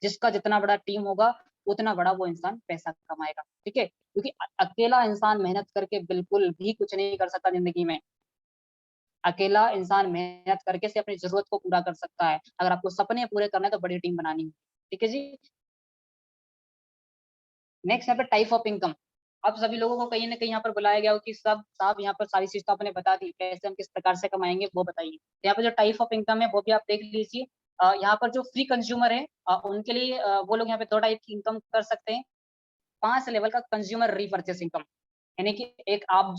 Speaker 2: जिसका जितना बड़ा टीम होगा, उतना बड़ा वो इंसान पैसा कमाएगा, ठीक है? क्योंकि अकेला इंसान मेहनत करके बिल्कुल भी कुछ नहीं कर सकता ज़िंदगी में। अकेला इंसान मेहनत करके से अपनी ज़रूरत को पूरा कर सकता है। अगर आपको सपने पूरे करने हैं, तो बड़ी टीम बनानी है। ठीक है जी? नेक्स्ट यहाँ पे टाइप ऑफ इनकम। अब सभी लोगों को कहीं न कहीं यहाँ पर बुलाया गया हो कि सब साहब यहाँ पर सारी चीज़ तो आपने बता दी, पैसे हम किस प्रकार से कमाएँगे वो बताइए। तो यहाँ पे जो टाइप ऑफ इनकम है वो भी आप देख लीजिए। यहाँ पर जो फ्री कंज्यूमर है उनके लिए वो लोग यहाँ पे 2 टाइप की इनकम कर सकते हैं। 5 लेवल का कंज्यूमर रीपर्चेस इनकम। यानी कि एक आप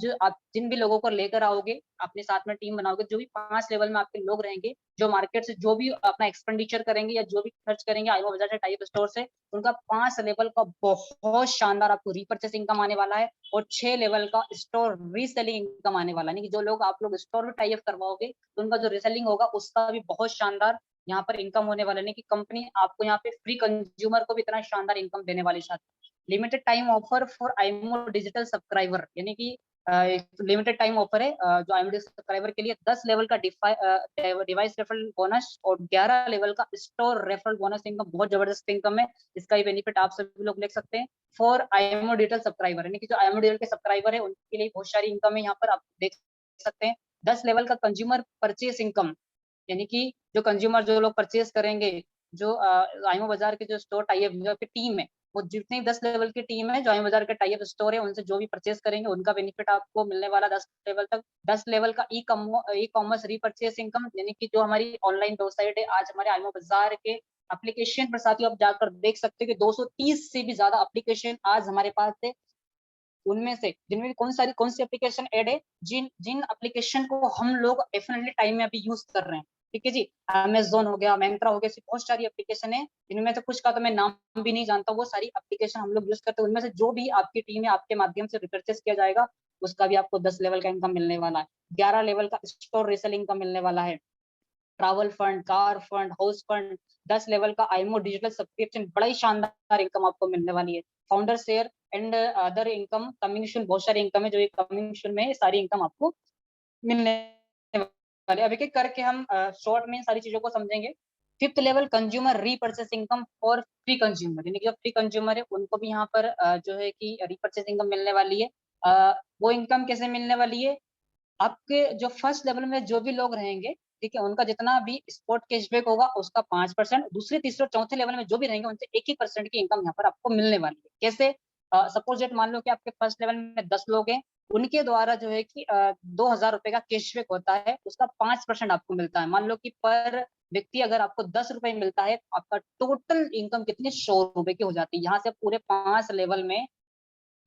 Speaker 2: जिन भी लोगों को लेकर आओगे, अपने साथ में टीम बनाओगे, जो भी 5 लेवल में आपके लोग रहेंगे, जो मार्केट से जो भी अपना एक्सपेंडिचर करेंगे या जो भी खर्च करेंगे आईओ बजाज टाइप स्टोर से, उनका 5 लेवल का बहुत शानदार आपको रीपर्चेस इनकम आने वाला है और 6 लेवल का स्टोर रीसेलिंग इनकम आने वाला है। यानी कि जो लोग आप लोग स्टोर में टाई अप करवाओगे, तो उनका जो रीसेलिंग होगा उसका भी बहुत शानदार यहाँ पर इनकम होने वाला है। यानी कि कंपनी आपको यहाँ पे फ्री कंज्यूमर को भी इतना शानदार इनकम देने वाली है। Limited time offer for IMO digital subscriber, यानी कि लिमिटेड टाइम ऑफर है जो आईएमओ सब्सक्राइबर के लिए 10 लेवल का डिवाइस रेफरल बोनस और 11 लेवल का स्टोर रेफरल बोनस इनकम, बहुत जबरदस्त इनकम है। इसका भी बेनिफिट आप सभी लोग ले सकते हैं फॉर आईएमओ डिजिटल सब्सक्राइबर, यानी कि जो आईएमओ डिजिटल के सब्सक्राइबर है उनके लिए बहुत सारी इनकम है, यहाँ पर आप देख सकते हैं। 10 लेवल का कंज्यूमर परचेस इनकम, यानी कि जो कंज्यूमर जो लोग परचेज करेंगे, जो आईएमओ बाजार के जो स्टोर टाई अप की टीम है, वो जितनी 10 लेवल की टीम है, जो आईएमओ बाजार के टाई अप स्टोर है, उनसे जो भी परचेज करेंगे, उनका बेनिफिट आपको मिलने वाला 10 लेवल तक। 10 लेवल का ई-कॉमर्स रीपर्चेज इनकम, यानी कि जो हमारी ऑनलाइन वेबसाइट है, आज हमारे आईएमओ बाजार के एप्लीकेशन पर साथियों आप जाकर देख सकते हो कि 230 से भी ज़्यादा एप्लीकेशन आज हमारे पास है। उनमें से जिनमें कौन सी एप्लीकेशन ऐड है, जिन जिन एप्लीकेशन को हम लोग डेफिनिटली टाइम में अभी यूज़ कर रहे हैं। ठीक है जी। अमेज़न हो गया, Myntra हो गया, ऐसी बहुत सारी एप्लीकेशन है, इनमें से कुछ का तो मैं नाम भी नहीं जानता, वो सारी एप्लीकेशन हम लोग यूज़ करते हैं। उनमें से जो भी आपकी टीम है, आपके माध्यम से रिपर्चेज़ किया जाएगा, उसका भी आपको 10 लेवल का इनकम मिलने वाला है। 11 लेवल का स्टोर रीसेलिंग का मिलने वाला है। Travel fund, car fund, house fund, 10 level का आईमो डिजिटल सब्सक्रिप्शन, बड़ा ही शानदार इनकम आपको मिलने वाली है। Founder share and other income coming soon, बहुत सारी इनकम है जो ये कमिंग सून में है, सारी इनकम आपको मिलने वाली है। अब एक-एक करके हम शॉर्ट में इन सारी चीज़ों को समझेंगे। Fifth level consumer repurchase income for free consumer, यानी कि जो फ्री कंज्यूमर है उनको भी यहाँ पर जो है कि रीपर्चेस इनकम मिलने वाली है। वो इनकम कैसे मिलने वाली है? आपके जो फर्स्ट लेवल में जो भी लोग रहेंगे, ठीक है, उनका जितना भी स्पॉट कैशबैक होगा उसका 5%, दूसरे, तीसरे और चौथे लेवल में जो भी रहेंगे उनसे 1% की इनकम यहाँ पर आपको मिलने वाली है। कैसे? सपोज दैट मान लो कि आपके फर्स्ट लेवल में 10 लोग हैं, उनके द्वारा जो है कि 2000 रुपए का कैशबैक होता है, उसका 5% आपको मिलता है। मान लो कि पर व्यक्ति अगर आपको 10 रुपए मिलता है, तो आपका टोटल इनकम कितनी 100 रुपए की हो जाती है। यहाँ से पूरे 5 लेवल में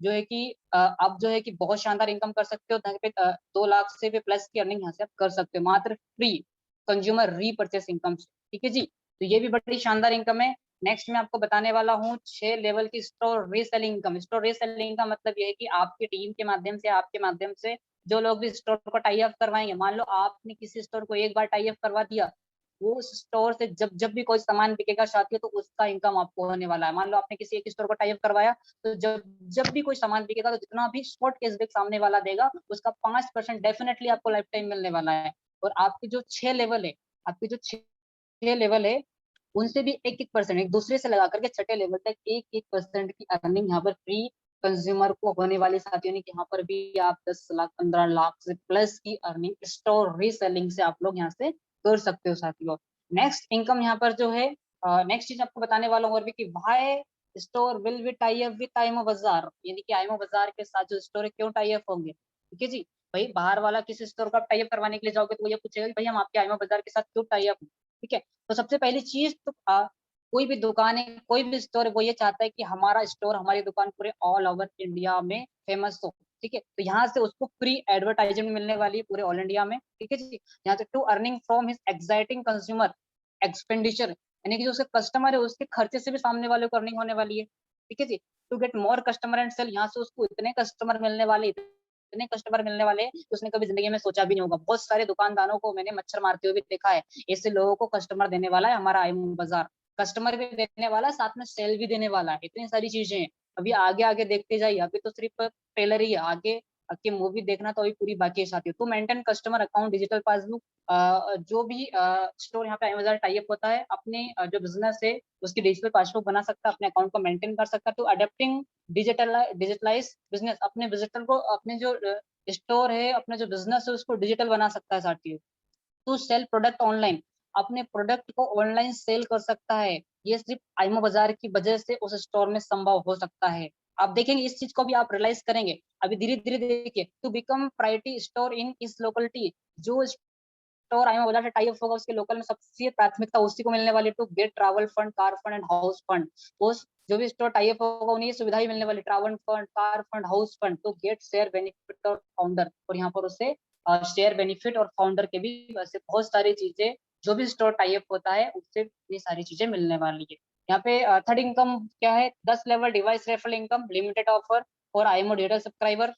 Speaker 2: जो है कि आप जो है कि बहुत शानदार इनकम कर सकते हो, 2 लाख से भी प्लस की अर्निंग यहाँ से आप कर सकते हो, मात्र फ्री कंज्यूमर रीपर्चेस इनकम से। ठीक है जी, तो ये भी बड़ी शानदार इनकम है। नेक्स्ट मैं आपको बताने वाला हूँ 6 लेवल की store reselling income. Store reselling का मतलब ये है कि आपकी टीम के माध्यम से, आपके माध्यम से जो लोग भी स्टोर को टाई अप करवाएंगे, मान लो आपने किसी स्टोर को एक बार टाई अप करवा दिया, वो उस स्टोर से जब जब भी कोई सामान बिकेगा साथियों, तो उसका इनकम आपको होने वाला है। मान लो आपने किसी एक स्टोर को टाई अप करवाया, तो जब जब भी कोई सामान बिकेगा, तो जितना भी स्पॉट कैशबैक सामने वाला देगा, उसका 5% डेफिनेटली आपको लाइफ टाइम मिलने वाला है। और आपकी जो 6 लेवल है, आपकी जो 6 लेवल है, उनसे भी 1-1% एक दूसरे से लगा करके छठे लेवल तक 1-1% की अर्निंग यहाँ पर फ्री कंज्यूमर को होने वाली साथियों ने, कि यहाँ पर भी आप 10 लाख 15 लाख से प्लस की अर्निंग स्टोर रीसेलिंग से आप लोग यहाँ से कर सकते हो साथियों। नेक्स्ट इनकम यहाँ पर जो है, नेक्स्ट चीज आपको बताने वाला हूँ और भी कि why store will be tie up with IMO बाजार, यानी कि आईमो बाजार के साथ जो स्टोर है क्यों टाई अप होंगे। ठीक है जी, भाई बाहर वाला किसी स्टोर का टाई अप करवाने के लिए जाओगे तो वो ये पूछेगा कि भाई हम आपके आईमो बाजार के साथ क्यों टाई अप। ठीक है, तो सबसे पहली चीज तो कोई भी दुकान है, कोई भी स्टोर है, वो ये चाहता है कि हमारा स्टोर, हमारी दुकान पूरे ऑल ओवर इंडिया में फेमस हो। ठीक है, तो यहाँ से उसको फ्री एडवर्टाइजमेंट मिलने वाली है पूरे ऑल इंडिया में। ठीक है जी, यहाँ से to earning from his exciting consumer expenditure, यानी कि जो उसके कस्टमर है उसके खर्चे से भी सामने वाले को अर्निंग होने वाली है। ठीक है जी, to get more customer and sale, यहाँ से उसको इतने कस्टमर मिलने वाले, इतने कस्टमर मिलने वाले कि उसने कभी जिंदगी में सोचा भी नहीं होगा। बहुत सारे दुकानदारों को मैंने मच्छर मारते हुए भी देखा है। ऐसे लोगों को कस्टमर देने वाला है हमारा आईमो बाजार, कस्टमर भी देने वाला है, साथ में सेल भी देने वाला है। इतनी सारी चीजें हैं, अभी आगे आगे देखते जाइए, अभी तो सिर्फ ट्रेलर ही है, आगे की मूवी देखना तो अभी पूरी बाकी है साथियों। To maintain customer account digital passbook, जो भी स्टोर यहाँ पे अमेज़न टाई अप होता है, अपने जो बिजनेस है उसकी डिजिटल पासबुक बना सकता है, अपने अकाउंट को मेंटेन कर सकता है। तो अडेप्टिंग डिजिटलाइज बिजनेस, अपने विजिटर को, अपने जो स्टोर है, अपने जो बिजनेस है उसको डिजिटल बना सकता है साथियों। टू सेल प्रोडक्ट ऑनलाइन, अपने प्रोडक्ट को ऑनलाइन सेल कर सकता है। ये सिर्फ आईमो बाजार की वजह से उस स्टोर में संभव हो सकता है। आप देखेंगे इस चीज को भी आप रियलाइज करेंगे अभी धीरे धीरे। देखिए, to become priority store in इस लोकेलिटी, जो स्टोर आईमो बाजार से टाई अप होगा उसके लोकल में सबसे प्राथमिकता उसी को मिलने वाली। To get travel fund, car fund and house fund, उस जो भी स्टोर टाई अप होगा उन्हें ये सुविधा ही मिलने वाली, travel fund, car fund, house fund. To get share benefit और फाउंडर, और यहाँ पर उसे शेयर बेनिफिट और फाउंडर के भी वैसे बहुत सारी चीजें, जो भी स्टोर टाई अप होता है उससे ये सारी चीजें मिलने वाली है। यहाँ पे थर्ड इनकम क्या है, 10 level device referral income, limited offer for IMO digital subscriber,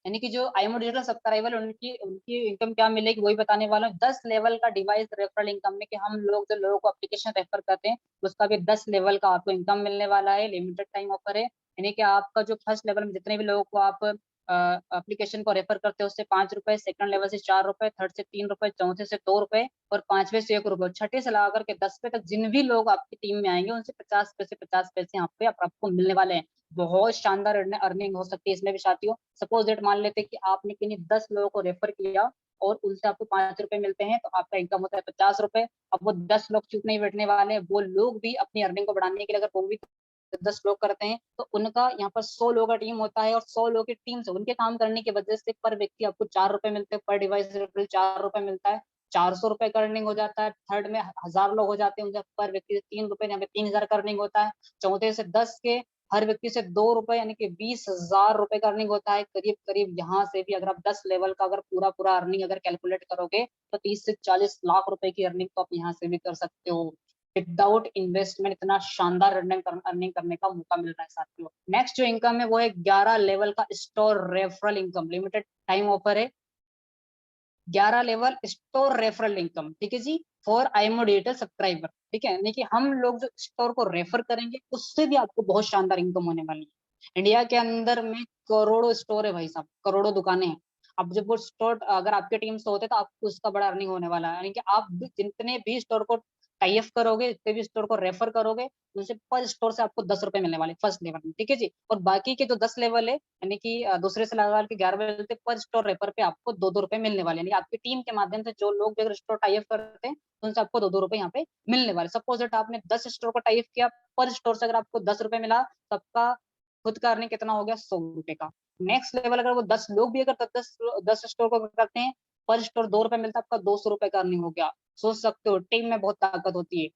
Speaker 2: यानी कि जो आईमो डिजिटल सब्सक्राइबर उनकी उनकी इनकम क्या मिलेगी वही बताने वाला हूँ। 10 लेवल का डिवाइस रेफरल इनकम में, कि हम लोग जो लोगों को एप्लीकेशन रेफर करते हैं उसका भी 10 लेवल का आपको इनकम मिलने वाला है। लिमिटेड टाइम ऑफर है, यानी कि आपका जो फर्स्ट लेवल में जितने भी लोगों को आप एप्लीकेशन को रेफर करते हो उससे 5 रुपए, सेकंड लेवल से 4 रुपए, थर्ड से 3 रुपए, चौथे से 2 रुपए और पांचवे से 1 रुपए, छठे से लगा करके 10वें तक जिन भी लोग आपकी टीम में आएंगे उनसे 50 पैसे यहाँ पे आपको मिलने वाले हैं। बहुत शानदार अर्निंग हो सकती है इसमें भी साथियों। सपोज डेट मान लेते हैं कि आपने किन्हीं 10 लोगों को रेफर किया और उनसे आपको 5 रुपए मिलते हैं, तो आपका इनकम होता है 50 रुपए। अब वो 10 लोग चुप नहीं बैठने वाले हैं, वो लोग भी अपनी अर्निंग को बढ़ाने के लिए, अगर वो भी 10 लोग करते हैं तो उनका यहाँ पर 100 लोगों का टीम होता है, और 100 लोगों की टीम से उनके काम करने की वजह से पर व्यक्ति आपको 4 रुपए मिलते हैं, पर डिवाइस रेफरल 4 रुपए मिलता है, 400 रुपए का अर्निंग हो जाता है। थर्ड में 1000 लोग हो जाते हैं, उनसे पर व्यक्ति 3 रुपए, यहाँ पे 3000 का अर्निंग होता है। चौथे से 10 के हर व्यक्ति से 2 रुपए यानी कि 20,000 रुपए का अर्निंग होता है करीब करीब। यहाँ से भी अगर आप 10 लेवल का अगर पूरा पूरा अर्निंग अगर कैलकुलेट करोगे तो 30 से 40 लाख रुपए की अर्निंग तो आप यहाँ से भी कर सकते हो। विदाउट इन्वेस्टमेंट इतना शानदार अर्निंग करने का मौका मिल रहा है साथियों। नेक्स्ट जो इनकम है वो है 11 लेवल का store referral income, limited time offer है। 11 लेवल स्टोर रेफरल इनकम, ठीक है जी, फॉर IMO डिजिटल सब्सक्राइबर, ठीक है, यानी कि हम लोग जो स्टोर को रेफर करेंगे उससे भी आपको बहुत शानदार इनकम होने वाली है। इंडिया के अंदर में करोड़ों स्टोर है भाई साहब, करोड़ों दुकानें हैं। अब जब वो स्टोर अगर आपके टीम से होते तो आपको उसका बड़ा अर्निंग होने वाला है, यानी कि आप जितने भी स्टोर को टाई अप करोगे, जितने भी स्टोर को रेफर करोगे, उनसे पर स्टोर से आपको 10 रुपए मिलने वाले फर्स्ट लेवल में, ठीक है जी। और बाकी के जो 10 लेवल है यानी कि दूसरे से लगा के 11 लेवल पे पर स्टोर रेफर पे आपको 2-2 रुपए मिलने वाले, यानी आपकी टीम के माध्यम से जो लोग अगर स्टोर टाई अप करते हैं तो उनसे आपको 2-2 रुपए यहाँ पे मिलने वाले। सपोज दैट आपने 10 स्टोर को टाई अप किया, पर स्टोर से अगर आपको 10 रुपए मिला तो आपका खुद का अर्निंग कितना हो गया, 100 रुपए का। नेक्स्ट लेवल अगर वो 10 लोग भी अगर 10 स्टोर को करते हैं, पर स्टोर 2 रुपए मिलता है, आपका 200 रुपए का अर्निंग हो गया। सोच सकते हो टीम में बहुत ताकत होती है,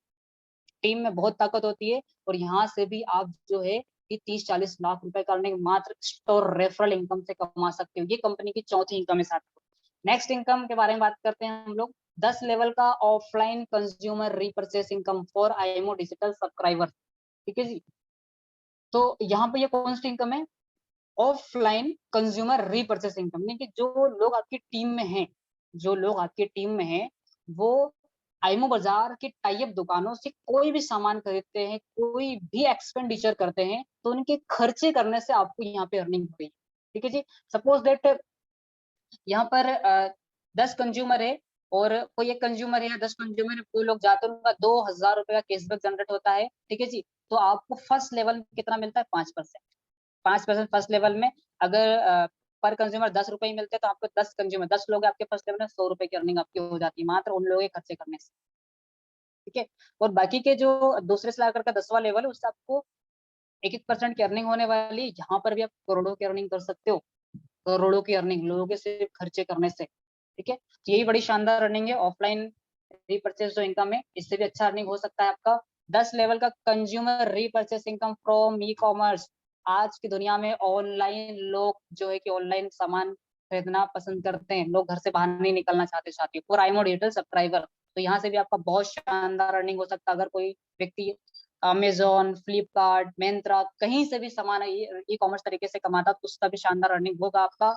Speaker 2: टीम में बहुत ताकत होती है। और यहाँ से भी आप जो है कि 30-40 लाख रुपए का अर्निंग मात्र स्टोर रेफरल इनकम से कमा सकते हो। ये कंपनी की चौथी इनकम है साथियों। नेक्स्ट इनकम के बारे में बात करते हैं हम लोग। 10 लेवल का offline consumer repurchase income for IMO digital subscriber, ठीक है जी। तो यहाँ पे ये कौन सी इनकम है, ऑफलाइन कंज्यूमर रीपर्चेस इनकम, यानी कि जो लोग आपकी टीम में हैं, जो लोग आपकी टीम में हैं वो IMO बाजार की टाई अप दुकानों से कोई भी सामान खरीदते हैं, कोई भी एक्सपेंडिचर करते हैं, तो उनके खर्चे करने से आपको यहाँ पे अर्निंग हो रही है, ठीक है जी। सपोज दैट यहाँ पर 10 कंज्यूमर है और कोई एक कंज्यूमर है, 10 कंज्यूमर, कोई लोग जाते हैं उनका 2,000 रुपए का कैशबैक जनरेट होता है, ठीक है जी। तो आपको फर्स्ट लेवल में कितना मिलता है, 5%। 5% फर्स्ट लेवल में। अगर पर कंज्यूमर 10 रुपए ही मिलते हैं तो आपको 10 कंज्यूमर 10 लोग आपके फर्स्ट लेवल में 100 रुपए की अर्निंग आपकी हो जाती है मात्र उन लोगों के खर्चे करने से, ठीक है। और बाकी के जो दूसरे से लाकर का 10वां लेवल है उससे आपको 1-1% की अर्निंग होने वाली है। यहाँ पर भी आप करोड़ों की अर्निंग कर सकते हो, करोड़ों की अर्निंग लोगों के सिर्फ खर्चे करने से, ठीक है। तो यही बड़ी शानदार अर्निंग है ऑफलाइन रीपर्चेस जो इनकम है, इससे भी अच्छा अर्निंग हो सकता है आपका। 10 लेवल का consumer repurchase income from e commerce. आज की दुनिया में ऑनलाइन लोग जो है कि ऑनलाइन सामान खरीदना पसंद करते हैं, लोग घर से बाहर नहीं निकलना चाहते साथियों, फॉर IMO डिजिटल सब्सक्राइबर। तो यहाँ से भी आपका बहुत शानदार अर्निंग हो सकता है। अगर कोई व्यक्ति अमेजोन, फ्लिपकार्ट, मिंत्रा कहीं से भी सामान ई कॉमर्स तरीके से कमाता तो उसका भी शानदार अर्निंग होगा आपका।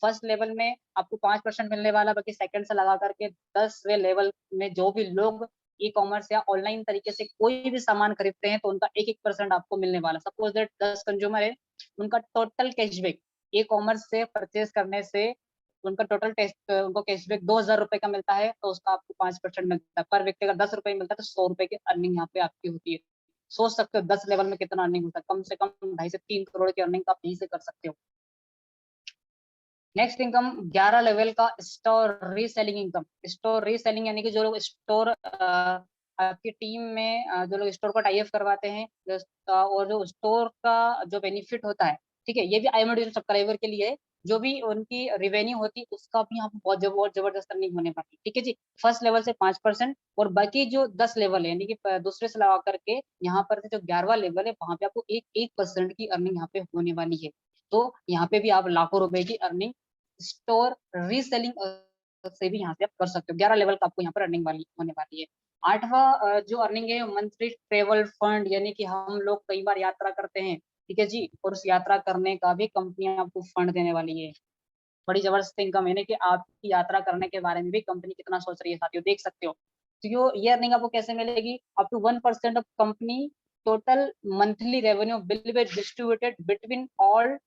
Speaker 2: फर्स्ट लेवल में आपको 5% मिलने वाला, बाकी सेकंड से लगा करके 10वें लेवल में जो भी लोग ई कॉमर्स या ऑनलाइन तरीके से कोई भी सामान खरीदते हैं तो उनका 1-1% आपको मिलने वाला। सपोज दैट 10 कंज्यूमर है, उनका टोटल कैशबैक ई कॉमर्स से परचेज करने से उनका टोटल टेस्ट उनको कैशबैक 2,000 रुपए का मिलता है, तो उसका आपको 5% मिलता है। पर व्यक्ति अगर 10 रुपए मिलता है तो 100 रुपए की अर्निंग यहाँ पे आपकी होती है। सोच सकते हो 10 लेवल में कितना अर्निंग होता है, कम से कम 2.5 से 3 करोड़ की अर्निंग आप यहीं से कर सकते हो। नेक्स्ट इनकम 11 लेवल का store reselling income. Store reselling यानी कि जो लोग स्टोर आपकी टीम में जो लोग स्टोर का टाई अप करवाते हैं और जो स्टोर का जो बेनिफिट होता है, ठीक है, ये भी IMO डिजिटल सब्सक्राइबर के लिए है। जो भी उनकी रेवेन्यू होती है उसका भी यहाँ पे बहुत जबरदस्त अर्निंग होने वाली है, ठीक है जी। फर्स्ट लेवल से 5% और बाकी जो 10 लेवल है यानी कि दूसरे से लगा करके यहाँ पर जो 11वां लेवल है वहां पे आपको 1% की अर्निंग यहाँ पे होने वाली है। तो यहाँ पे भी आप लाखों रुपए की अर्निंग स्टोर रीसेलिंग से भी यहाँ से आप कर सकते हो। 11 लेवल का आपको यहाँ पर अर्निंग वाली होने वाली है। 8वां जो अर्निंग है मंथली ट्रेवल फंड, यानी कि हम लोग कई बार यात्रा करते हैं, ठीक है जी, और उस यात्रा करने का भी कंपनी आपको फंड देने वाली है। बड़ी जबरदस्त इनकम है कि आपकी यात्रा करने के बारे में भी कंपनी कितना सोच रही है साथियों, देख सकते हो। तो ये अर्निंग आपको कैसे मिलेगी, up to 1% of company total monthly revenue will be distributed between all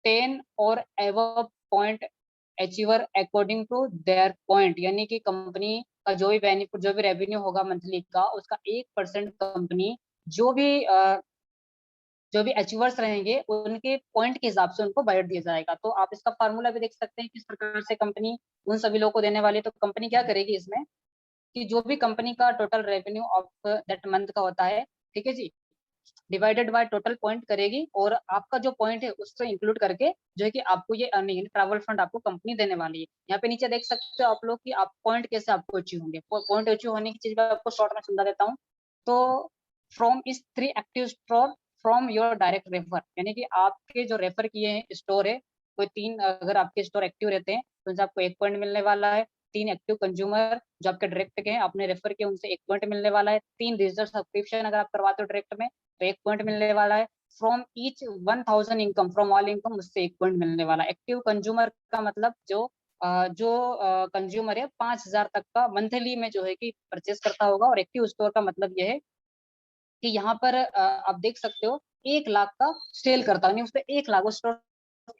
Speaker 2: 10 और above point achiever according to their point, यानी कि कंपनी का जो भी बेनिफिट जो भी रेवेन्यू होगा मंथली का उसका 1% कंपनी जो भी अचीवर्स रहेंगे उनके पॉइंट के हिसाब से उनको बजट दिया जाएगा। तो आप इसका फार्मूला भी देख सकते हैं किस प्रकार से कंपनी उन सभी लोगों को देने वाली है। तो कंपनी क्या करेगी इसमें कि जो भी कंपनी का total revenue of that month का होता है, ठीक है जी, डिवाइडेड बाय टोटल पॉइंट करेगी और आपका जो पॉइंट है उसको इंक्लूड करके जो है कि आपको ये अर्निंग ट्रैवल फंड आपको कंपनी देने वाली है। यहाँ पे नीचे देख सकते हो आप लोग कि आप पॉइंट कैसे आपको अचीव होंगे। पॉइंट अचीव होने की चीज मैं आपको शॉर्ट में समझा देता हूँ। तो फ्रॉम इस 3 active store from your direct refer, यानी कि आपके जो रेफर किए हैं स्टोर है, कोई 3 अगर आपके स्टोर एक्टिव रहते हैं तो उनसे आपको 1 पॉइंट मिलने वाला है। 3 एक्टिव कंज्यूमर जो आपके डायरेक्ट के हैं, आपने रेफर किए, उनसे 1 पॉइंट मिलने वाला है। 3 डिजिटल सब्सक्रिप्शन अगर आप करवाते हो डायरेक्ट में तो 1 पॉइंट मिलने वाला है। From each 1000 income, from all income, उससे 1 पॉइंट मिलने वाला है। एक्टिव कंज्यूमर का मतलब जो कंज्यूमर है 5000 तक का मंथली में जो है कि परचेस करता होगा। और एक्टिव स्टोर का मतलब यह है कि यहाँ पर आप देख सकते हो 1 लाख का सेल करता है, उस पर 1 लाख स्टोर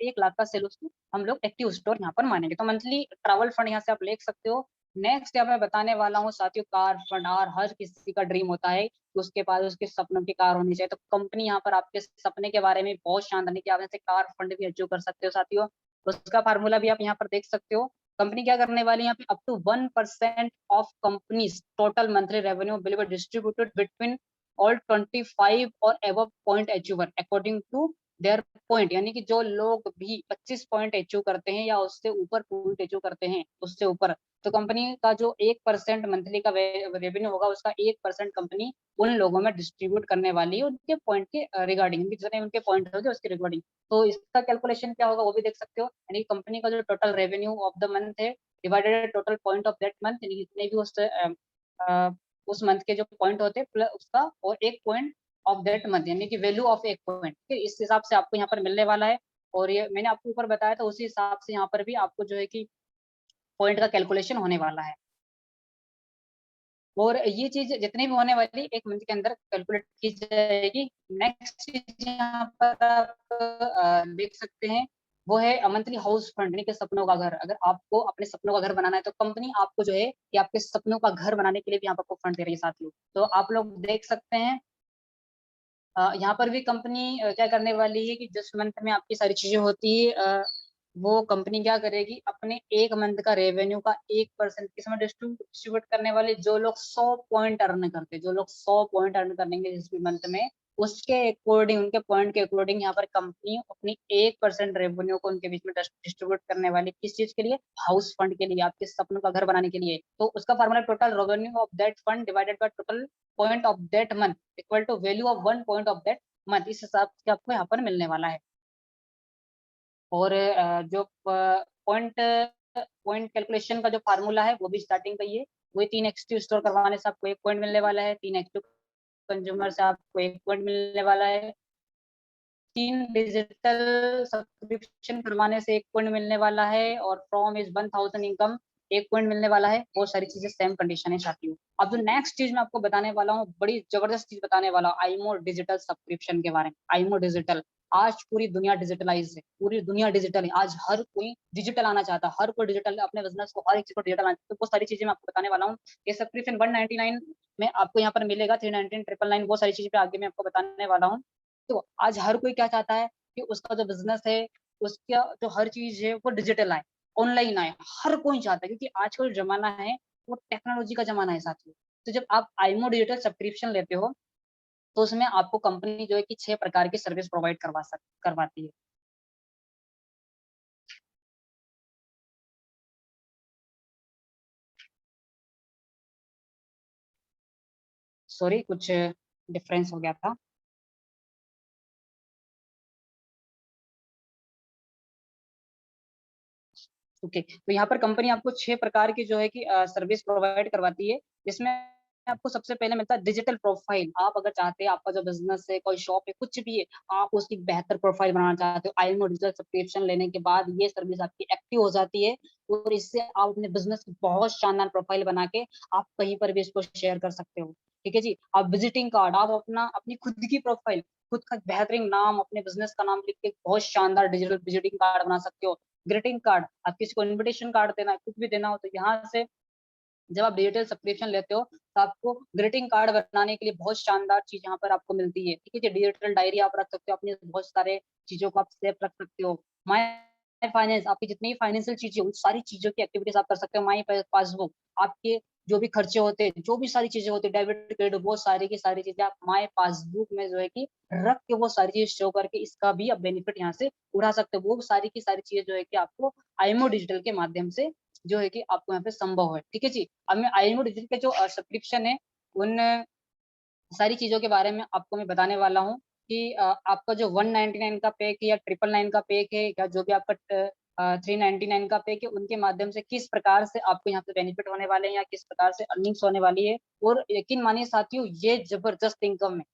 Speaker 2: 1 लाख का सेल उसको हम लोग एक्टिव स्टोर यहाँ पर मानेंगे। तो मंथली ट्रैवल फंड यहाँ से आप ले सकते हो। नेक्स्ट यहाँ मैं बताने वाला हूँ साथियों कार फंड। और हर किसी का ड्रीम होता है कि उसके पास उसके सपनों की कार होनी चाहिए। तो कंपनी यहाँ पर आपके सपने के बारे में बहुत शानदार है कि आप ऐसे कार फंड भी अचीव कर सकते हो साथियों। उसका फार्मूला भी आप यहाँ पर देख सकते हो। कंपनी क्या करने वाली है यहाँ पे, up to 1% of company's total monthly revenue will be distributed between all 25 और above point achiever according to their point, यानी कि जो लोग भी 25 पॉइंट अचीव करते हैं या उससे ऊपर पॉइंट अचीव करते हैं उससे ऊपर, तो कंपनी का जो 1% मंथली का रेवेन्यू होगा उसका 1% कंपनी उन लोगों में डिस्ट्रीब्यूट करने वाली है उनके पॉइंट के रिगार्डिंग, जितने उनके पॉइंट होंगे उसके रिगार्डिंग। तो इसका कैलकुलेशन क्या होगा वो भी देख सकते हो, यानी कंपनी का जो total revenue of the month है divided total point of that month, यानी जितने भी उस मंथ के जो पॉइंट होते हैं प्लस उसका और 1 पॉइंट ऑफ दैट मंथ, यानी कि वैल्यू ऑफ 1 पॉइंट, इस हिसाब से आपको यहाँ पर मिलने वाला है। और ये मैंने आपको ऊपर बताया था उसी हिसाब से यहाँ पर भी आपको जो है कि पॉइंट का कैलकुलेशन होने वाला है। और ये चीज जितनी भी होने वाली एक मंथ के अंदर कैलकुलेट की जाएगी। नेक्स्ट चीज यहाँ पर आप देख सकते हैं वो है मंथली हाउस फंड, यानी कि सपनों का घर। अगर आपको अपने सपनों का घर बनाना है तो कंपनी आपको जो है कि आपके सपनों का घर बनाने के लिए भी यहाँ पर आपको फंड दे रही है साथियों। तो आप लोग देख सकते हैं यहाँ पर भी कंपनी क्या करने वाली है कि जिस मंथ में आपकी सारी चीजें होती है वो कंपनी क्या करेगी अपने 1 मंथ का रेवेन्यू का 1% इसमें डिस्ट्रीब्यूट करने वाले। जो लोग 100 पॉइंट अर्न करते हैं, जो लोग 100 पॉइंट अर्न करेंगे जिस भी मंथ में, उसके अकॉर्डिंग उनके पॉइंट के अकॉर्डिंग यहाँ पर कंपनी अपनी 1% रेवेन्यू को उनके बीच में डिस्ट्रीब्यूट करने वाली। किस चीज के लिए? हाउस फंड के लिए, आपके सपनों का घर बनाने के लिए। तो उसका formula total revenue of that fund divided by total point of that month equal to value of 1 point of that month, इस हिसाब से आपको यहाँ पर मिलने वाला है। और जो पॉइंट पॉइंट कैलकुलेशन का जो फार्मूला है वो भी स्टार्टिंग का ही है। वही 3 एक्टिव स्टोर करवाने से आपको 1 पॉइंट मिलने वाला है। 3 एक्टिव कंज्यूमर से आपको 1 पॉइंट मिलने वाला है। 3 डिजिटल सब्सक्रिप्शन करवाने से 1 पॉइंट मिलने वाला है। और फ्रॉम इज 1000 इनकम 1 पॉइंट मिलने वाला है। वो सारी चीजें सेम कंडीशन है साथियों। अब जो नेक्स्ट चीज मैं आपको बताने वाला हूँ, बड़ी जबरदस्त चीज बताने वाला हूँ आईमो डिजिटल सब्सक्रिप्शन के बारे में। आईमो डिजिटल, आज पूरी दुनिया डिजिटलाइज है, पूरी दुनिया डिजिटल है। आज हर कोई डिजिटल आना चाहता है, हर कोई डिजिटल अपने बिजनेस को हर एक चीज को डिजिटल आना, तो वो सारी चीजें मैं आपको बताने वाला हूँ। ये सब्सक्रिप्शन 199 में आपको यहाँ पर मिलेगा, 399 999, वो सारी चीजें पे आगे मैं आपको बताने वाला हूँ। तो आज हर कोई क्या चाहता है कि उसका जो बिजनेस है, उसका जो हर चीज है वो डिजिटल आए, ऑनलाइन आए। हर कोई चाहता है क्योंकि आजकल जो जमाना है वो टेक्नोलॉजी का जमाना है साथियों। तो जब आप आईमो डिजिटल सब्सक्रिप्शन लेते हो तो उसमें आपको कंपनी जो है कि 6 प्रकार की सर्विस प्रोवाइड करवाती है। सॉरी, कुछ डिफरेंस हो गया था। ओके, तो यहाँ पर कंपनी आपको 6 प्रकार की जो है कि सर्विस प्रोवाइड करवाती है, जिसमें आपको सबसे पहले मिलता है डिजिटल प्रोफाइल। आप अगर चाहते हैं आपका जो बिजनेस है, कोई शॉप है, कुछ भी है, आप उसकी बेहतर प्रोफाइल बनाना चाहते हो, आईएमओ डिजिटल सब्सक्रिप्शन लेने के बाद ये सर्विस आपकी एक्टिव हो जाती है। और इससे आप अपने बिजनेस की बहुत शानदार प्रोफाइल बना के आप कहीं पर भी इसको शेयर कर सकते हो। ठीक है जी। आप विजिटिंग कार्ड, आप अपनी खुद की प्रोफाइल, खुद का बेहतरीन नाम, अपने बिजनेस का नाम लिख के बहुत शानदार डिजिटल विजिटिंग कार्ड बना सकते हो। ग्रीटिंग कार्ड, आप किसी को इनविटेशन कार्ड देना है, कुछ भी देना हो, तो यहाँ से जब आप डिजिटल सब्सक्रिप्शन लेते हो तो आपको ग्रीटिंग कार्ड बनाने के लिए बहुत शानदार चीज यहाँ पर आपको मिलती है। ठीक है, डिजिटल डायरी आप रख सकते हो, अपनी बहुत सारे चीजों को आप सेव रख सकते हो। माई फाइनेंस, आपकी जितनी भी फाइनेंशियल चीजें उन सारी चीजों की एक्टिविटीज आप कर सकते हो। माई पासबुक, आपके जो भी खर्चे होते हैं, जो भी सारी चीजें होती है, डेबिट क्रेडिट, वो सारी की सारी चीजें आप माई पासबुक में जो है कि रख के वो सारी चीज शो करके इसका भी आप बेनिफिट यहाँ से उठा सकते हो। वो सारी की सारी चीजें जो है कि आपको आईएमओ डिजिटल के माध्यम से जो है कि आपको यहाँ पे संभव है। ठीक है जी। अब मैं आईएमओ डिजिटल के जो सब्सक्रिप्शन है उन सारी चीजों के बारे में आपको मैं बताने वाला हूँ। कि आपका जो 199 का पैक है या 999 का पैक है या जो भी आपका 399 का पैक है, उनके माध्यम से किस प्रकार से आपको यहाँ पे बेनिफिट होने वाले हैं या किस प्रकार से अर्निंग्स होने वाली है। और यकीन मानिए साथियों, ये जबरदस्त इनकम है।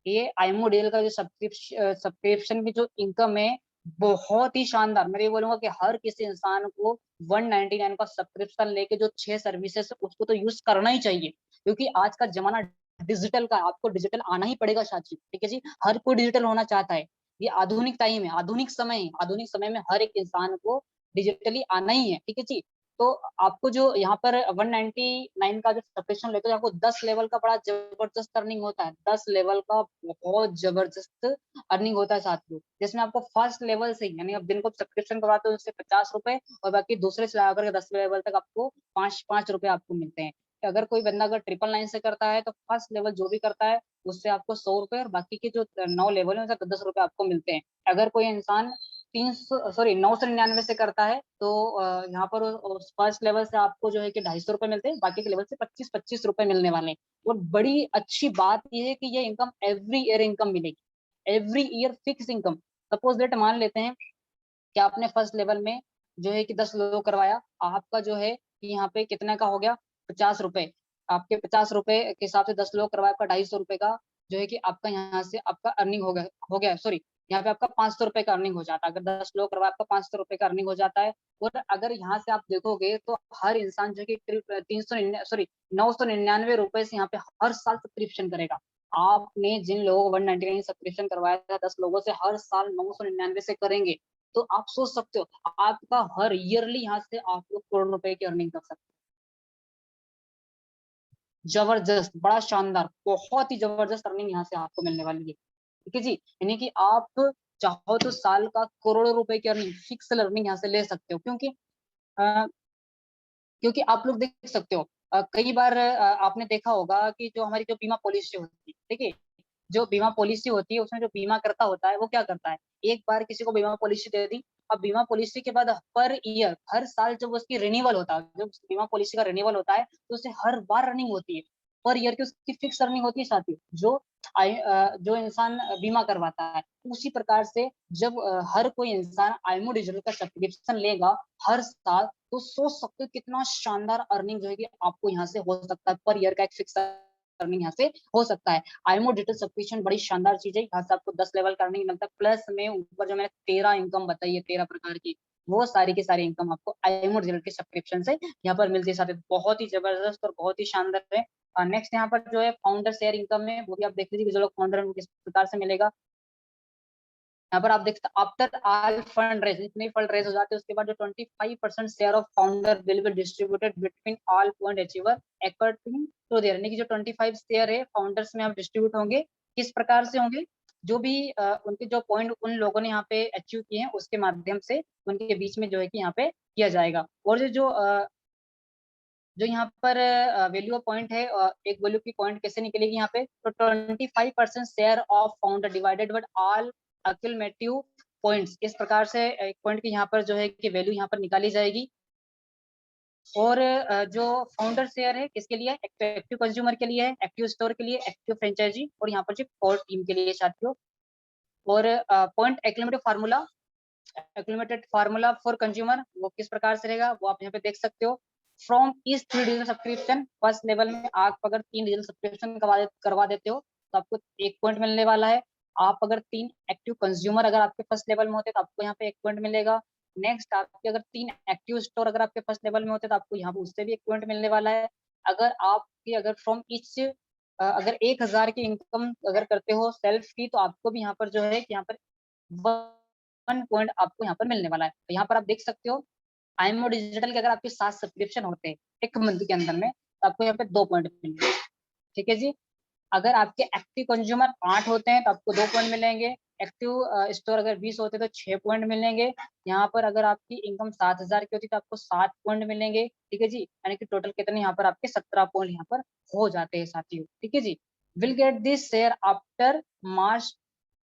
Speaker 2: ये आईमो डीएल का जो सब्सक्रिप्शन की जो इनकम है, बहुत ही शानदार। मैं ये बोलूंगा कि हर किसी इंसान को 199 का सब्सक्रिप्शन लेके जो 6 सर्विसेज उसको तो यूज करना ही चाहिए, क्योंकि आज का जमाना डिजिटल का, आपको डिजिटल आना ही पड़ेगा साथी। ठीक है जी, हर कोई डिजिटल होना चाहता है। ये आधुनिक टाइम है, आधुनिक समय है, आधुनिक समय में हर एक इंसान को डिजिटली आना ही है। ठीक है जी, तो आपको जो यहाँ पर 199 का जो सब्सक्रिप्शन लेते हो, आपको 10 लेवल का बड़ा जबरदस्त अर्निंग होता है। 10 लेवल का बहुत जबरदस्त अर्निंग होता है साथियों, जिसमें आपको फर्स्ट लेवल से यानी आप दिन को सब्सक्रिप्शन करवाते हो उससे 50 रुपए, और बाकी दूसरे से आकर 10 लेवल तक आपको 5-5 रुपए आपको मिलते हैं। अगर कोई बंदा अगर 999 से करता है तो फर्स्ट लेवल जो भी करता है उससे आपको 100 रुपए, और बाकी के जो 9 लेवल है उससे 10 रुपए आपको मिलते हैं। अगर कोई इंसान 999 से करता है तो यहाँ पर फर्स्ट लेवल से आपको जो है कि 250 रुपए मिलते हैं, बाकी के लेवल से 25-25 रुपए मिलने वाले हैं। और बड़ी अच्छी बात यह है कि ये इनकम एवरी ईयर इनकम मिलेगी, every year fix income. Suppose that मान लेते हैं कि आपने फर्स्ट लेवल में जो है कि 10 लोग करवाया, आपका जो है कि यहाँ पे कितने का हो गया, 50 रुपए। आपके 50 रुपए के हिसाब से 10 लोग करवाया, आपका 250 रुपए का जो है कि आपका यहाँ से आपका अर्निंग हो गया सॉरी, यहाँ पे आपका 500 रुपए का अर्निंग हो जाता है। अगर 10 लोग करवाया आपका 500 रुपए का अर्निंग हो जाता है। और अगर यहाँ से आप देखोगे तो हर इंसान जो कि 999 रुपए से यहाँ पे हर साल सब्सक्रिप्शन करेगा। आपने जिन लोगों को 199 सब्सक्रिप्शन करवाया था, 10 लोगों से हर साल 999 से करेंगे, तो आप सोच सकते हो आपका हर ईयरली यहाँ से आप लोग करोड़ रुपए की अर्निंग कर सकते हो। जबरदस्त, बड़ा शानदार, बहुत ही जबरदस्त अर्निंग यहाँ से आपको मिलने वाली है। ठीक है जी, यानी कि आप चाहो तो साल का करोड़ों रुपए की अर्निंग, फिक्स अर्निंग यहाँ से ले सकते हो। अ, क्योंकि आप लोग देख सकते हो कई बार आपने देखा होगा कि जो हमारी जो बीमा पॉलिसी होती है, ठीक है, जो बीमा पॉलिसी होती है उसमें जो बीमा करता होता है वो क्या करता है, एक बार किसी को बीमा पॉलिसी दे दी। अब बीमा पॉलिसी के बाद पर ईयर, हर साल जब उसकी रिन्यूअल होता है, जब बीमा पॉलिसी का रिन्यूअल होता है तो उसे हर बार रनिंग होती है, पर ईयर की उसकी फिक्स अर्निंग होती है साथी। जो इंसान बीमा करवाता है, उसी प्रकार से जब हर कोई इंसान आईमो डिजिटल का सब्सक्रिप्शन लेगा हर साल, तो सोच सकते हो कितना शानदार अर्निंग जो है कि आपको यहाँ से हो सकता है। पर ईयर का एक फिक्स अर्निंग यहाँ से हो सकता है। आईमो डिजिटल सब्सक्रिप्शन बड़ी शानदार चीज है, यहाँ से आपको 10 लेवल का अर्निंग मिलता है, प्लस में ऊपर जो मैंने 13 इनकम बताई है, 13 प्रकार की, वो सारी की सारी इनकम आपको आईमो डिजिटल के सब्सक्रिप्शन से यहाँ पर मिलती है साथ। बहुत ही जबरदस्त और बहुत ही शानदार है। नेक्स्ट यहाँ पर जो है फाउंडर शेयर इनकम है, वो भी आप देख लीजिए जो लोग फाउंडर है किस प्रकार से मिलेगा। यहाँ पर आप देख सकते आफ्टर ऑल फंड रेज, इतने फंड रेज हो जाते हैं उसके बाद जो 25% share of founder will be distributed between all point achiever according to their, यानी कि जो 25 शेयर है फाउंडर्स में आप डिस्ट्रीब्यूट होंगे। किस प्रकार से होंगे, जो भी उनके जो पॉइंट उन लोगों ने यहाँ पे अचीव किए हैं उसके माध्यम से उनके बीच में जो है कि यहाँ पे किया जाएगा। और जो यहाँ पर वैल्यू ऑफ पॉइंट है, एक वैल्यू की पॉइंट कैसे निकलेगी यहाँ पे, तो 25% share of founder divided by all accumulative points, इस प्रकार से एक पॉइंट की यहाँ पर जो है कि वैल्यू यहाँ पर निकाली जाएगी। और जो फाउंडर शेयर है किसके लिए, एक्टिव कंज्यूमर के लिए है, एक्टिव स्टोर के लिए, एक्टिव फ्रेंचाइजी, और यहाँ पर जो कोर टीम के लिए साथियों। और point accumulated formula for consumer वो किस प्रकार से रहेगा, वो आप यहाँ पे देख सकते हो। फ्रॉम इस 3 डिजिटल सब्सक्रिप्शन, फर्स्ट लेवल में आप अगर 3 डिजिटल सब्सक्रिप्शन करवा देते हो तो आपको 1 पॉइंट मिलने वाला है। आप अगर 3 एक्टिव कंज्यूमर अगर आपके फर्स्ट लेवल में होते तो आपको यहाँ पे 1 पॉइंट मिलेगा। नेक्स्ट आपके अगर 3 एक्टिव स्टोर अगर आपके फर्स्ट लेवल में होते तो आपको यहाँ पे उससे भी 1 पॉइंट मिलने वाला है। अगर फ्रॉम ईच अगर 1000 की इनकम अगर करते हो सेल्फ की, तो आपको भी यहाँ पर जो है कि यहाँ पर 1 पॉइंट आपको यहाँ पर मिलने वाला है। तो यहाँ पर आप देख सकते हो आईएमओ डिजिटल के अगर आपके 7 सब्सक्रिप्शन होते हैं एक मंथ के अंदर में, तो आपको यहाँ पे 2 पॉइंट मिलेंगे। ठीक है जी, अगर आपके एक्टिव कंज्यूमर 8 होते हैं तो आपको 2 पॉइंट मिलेंगे। एक्टिव स्टोर अगर 20 होते हैं तो 6 पॉइंट मिलेंगे। यहाँ पर अगर आपकी इनकम 7000 की होती है तो आपको 7 पॉइंट मिलेंगे। ठीक है जी, यानी कि टोटल कितने यहाँ पर आपके 17 पॉइंट यहाँ पर हो जाते हैं साथियों। ठीक है जी, will get this share after March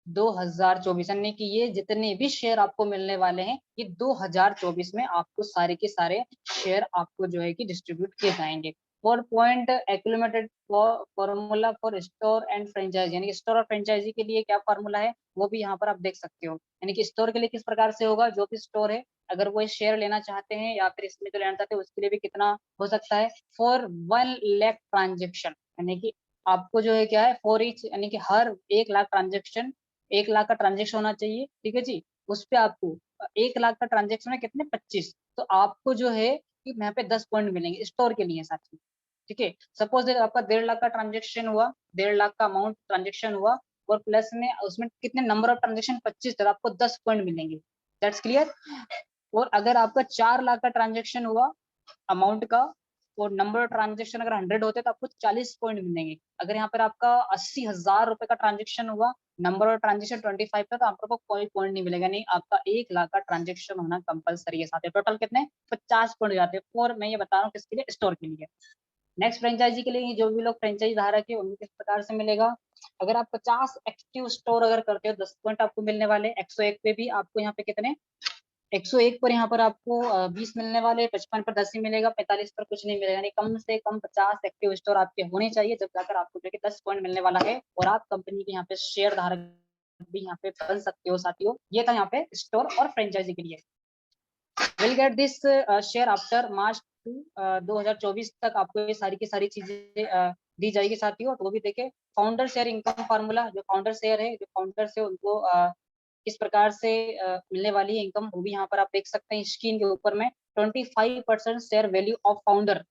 Speaker 2: 2024, यानी कि ये जितने भी शेयर आपको मिलने वाले हैं ये 2024 में आपको सारे के सारे शेयर आपको जो है कि डिस्ट्रीब्यूट किए जाएंगे। 4 point accumulated formula for store and franchise, यानी कि स्टोर और फ्रेंचाइजी के लिए क्या फार्मूला है वो भी यहाँ पर आप देख सकते हो। यानी कि स्टोर के लिए किस प्रकार से होगा, जो भी स्टोर है अगर वो शेयर लेना चाहते हैं या फिर इसमें जो लेना चाहते हैं उसके लिए भी कितना हो सकता है, फॉर 1 लाख ट्रांजेक्शन, यानी कि आपको जो है क्या है फॉर ईच, यानी कि हर 1 लाख ट्रांजेक्शन, 1 लाख का ट्रांजेक्शन होना चाहिए, ठीक है जी। उस पे आपको 1 लाख का ट्रांजेक्शन है कितने 25, तो आपको जो है कि यहाँ पे 10 पॉइंट मिलेंगे स्टोर के लिए साथ में, ठीक है। सपोज आपका 1.5 लाख का ट्रांजेक्शन हुआ, 1.5 लाख का अमाउंट ट्रांजेक्शन हुआ और प्लस में उसमें कितने नंबर ऑफ ट्रांजेक्शन 25, तो आपको 10 पॉइंट मिलेंगे, दैट्स क्लियर। और अगर आपका 4 लाख का ट्रांजेक्शन हुआ अमाउंट का और नंबर ऑफ ट्रांजेक्शन अगर 100 होते तो आपको 40 पॉइंट मिलेंगे। अगर यहाँ पर आपका 80,000 रुपए का ट्रांजेक्शन हुआ, नंबर ऑफ ट्रांजेक्शन 25 था, तो आपको कोई पॉइंट नहीं मिलेगा, नहीं आपका 1 लाख का ट्रांजेक्शन होना कंपलसरी है। साथ टोटल कितने 50 पॉइंट जाते हैं। और मैं ये बता रहा हूँ किसके लिए, स्टोर के लिए। नेक्स्ट फ्रेंचाइजी के लिए जो भी लोग फ्रेंचाइजी धारक है उनको किस प्रकार से मिलेगा, अगर आप 50 एक्टिव स्टोर अगर करते हो 10 पॉइंट आपको मिलने वाले। 101 पे भी आपको यहाँ पे कितने, 101 पर यहाँ पर आपको 20 मिलने वाले, 55 पर 10 ही मिलेगा, 45 पर कुछ नहीं मिलेगा, यानी कम से कम 50 एक्टिव स्टोर आपके होने चाहिए जब जाकर आपको जो 10 पॉइंट मिलने वाला है और आप कंपनी के यहाँ पे शेयर धारक भी यहाँ पे बन सकते हो साथियों। ये था यहाँ पे स्टोर और फ्रेंचाइजी के लिए। Will get this share after March 2024 तक आपको ये सारी की सारी चीजें दी जाएगी साथियों। तो वो भी देखे फाउंडर शेयर इनकम फार्मूला, जो फाउंडर शेयर है, जो फाउंडर से उनको किस प्रकार से मिलने वाली है इनकम, वो भी यहाँ पर आप देख सकते हैं स्क्रीन के ऊपर में। 25% शेयर वैल्यू ऑफ फाउंडर,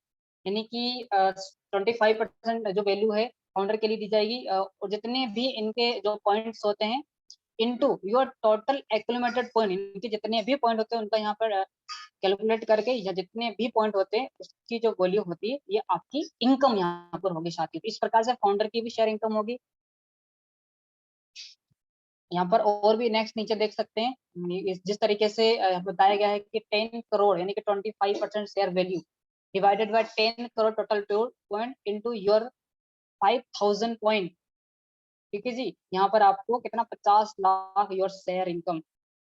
Speaker 2: यानी कि 25% जो वैल्यू है फाउंडर के लिए दी जाएगी। और जितने भी इनके जो पॉइंट्स होते हैं into your total accumulated point, इनके जितने भी पॉइंट होते हैं उनका यहाँ पर कैलकुलेट करके, या जितने भी पॉइंट होते हैं उसकी जो वैल्यू होती है ये आपकी इनकम यहाँ पर होगी साथियों। इस प्रकार से फाउंडर की भी शेयर इनकम होगी। यहाँ पर और भी नेक्स्ट नीचे देख सकते हैं जिस तरीके से बताया गया है कि 10 करोड़ यानी कि 25% share value divided by 10 crore total point into your 5000 point, ठीक है जी। यहाँ पर आपको कितना 50 लाख योर शेयर इनकम,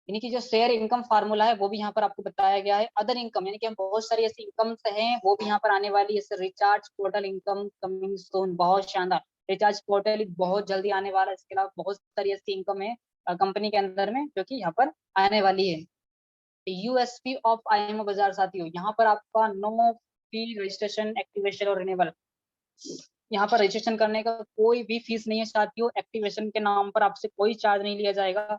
Speaker 2: यानी कि जो शेयर इनकम फार्मूला है वो भी यहाँ पर आपको बताया गया है। अदर इनकम यानी कि हम बहुत सारी ऐसी इनकम हैं वो भी यहाँ पर आने वाली है, जैसे recharge portal income coming soon, बहुत शानदार। रिचार्ज पोर्टल बहुत जल्दी आने वाला है। इसके अलावा बहुत सारी ऐसी इनकम है कंपनी के अंदर में जो कि यहाँ पर आने वाली है। यूएसपी ऑफ आईएमओ बाजार साथियों, यहाँ पर आपका नो फी रजिस्ट्रेशन एक्टिवेशन और रिन्यूअल, यहाँ पर रजिस्ट्रेशन करने का कोई भी फीस नहीं है साथियों। एक्टिवेशन के नाम पर आपसे कोई चार्ज नहीं लिया जाएगा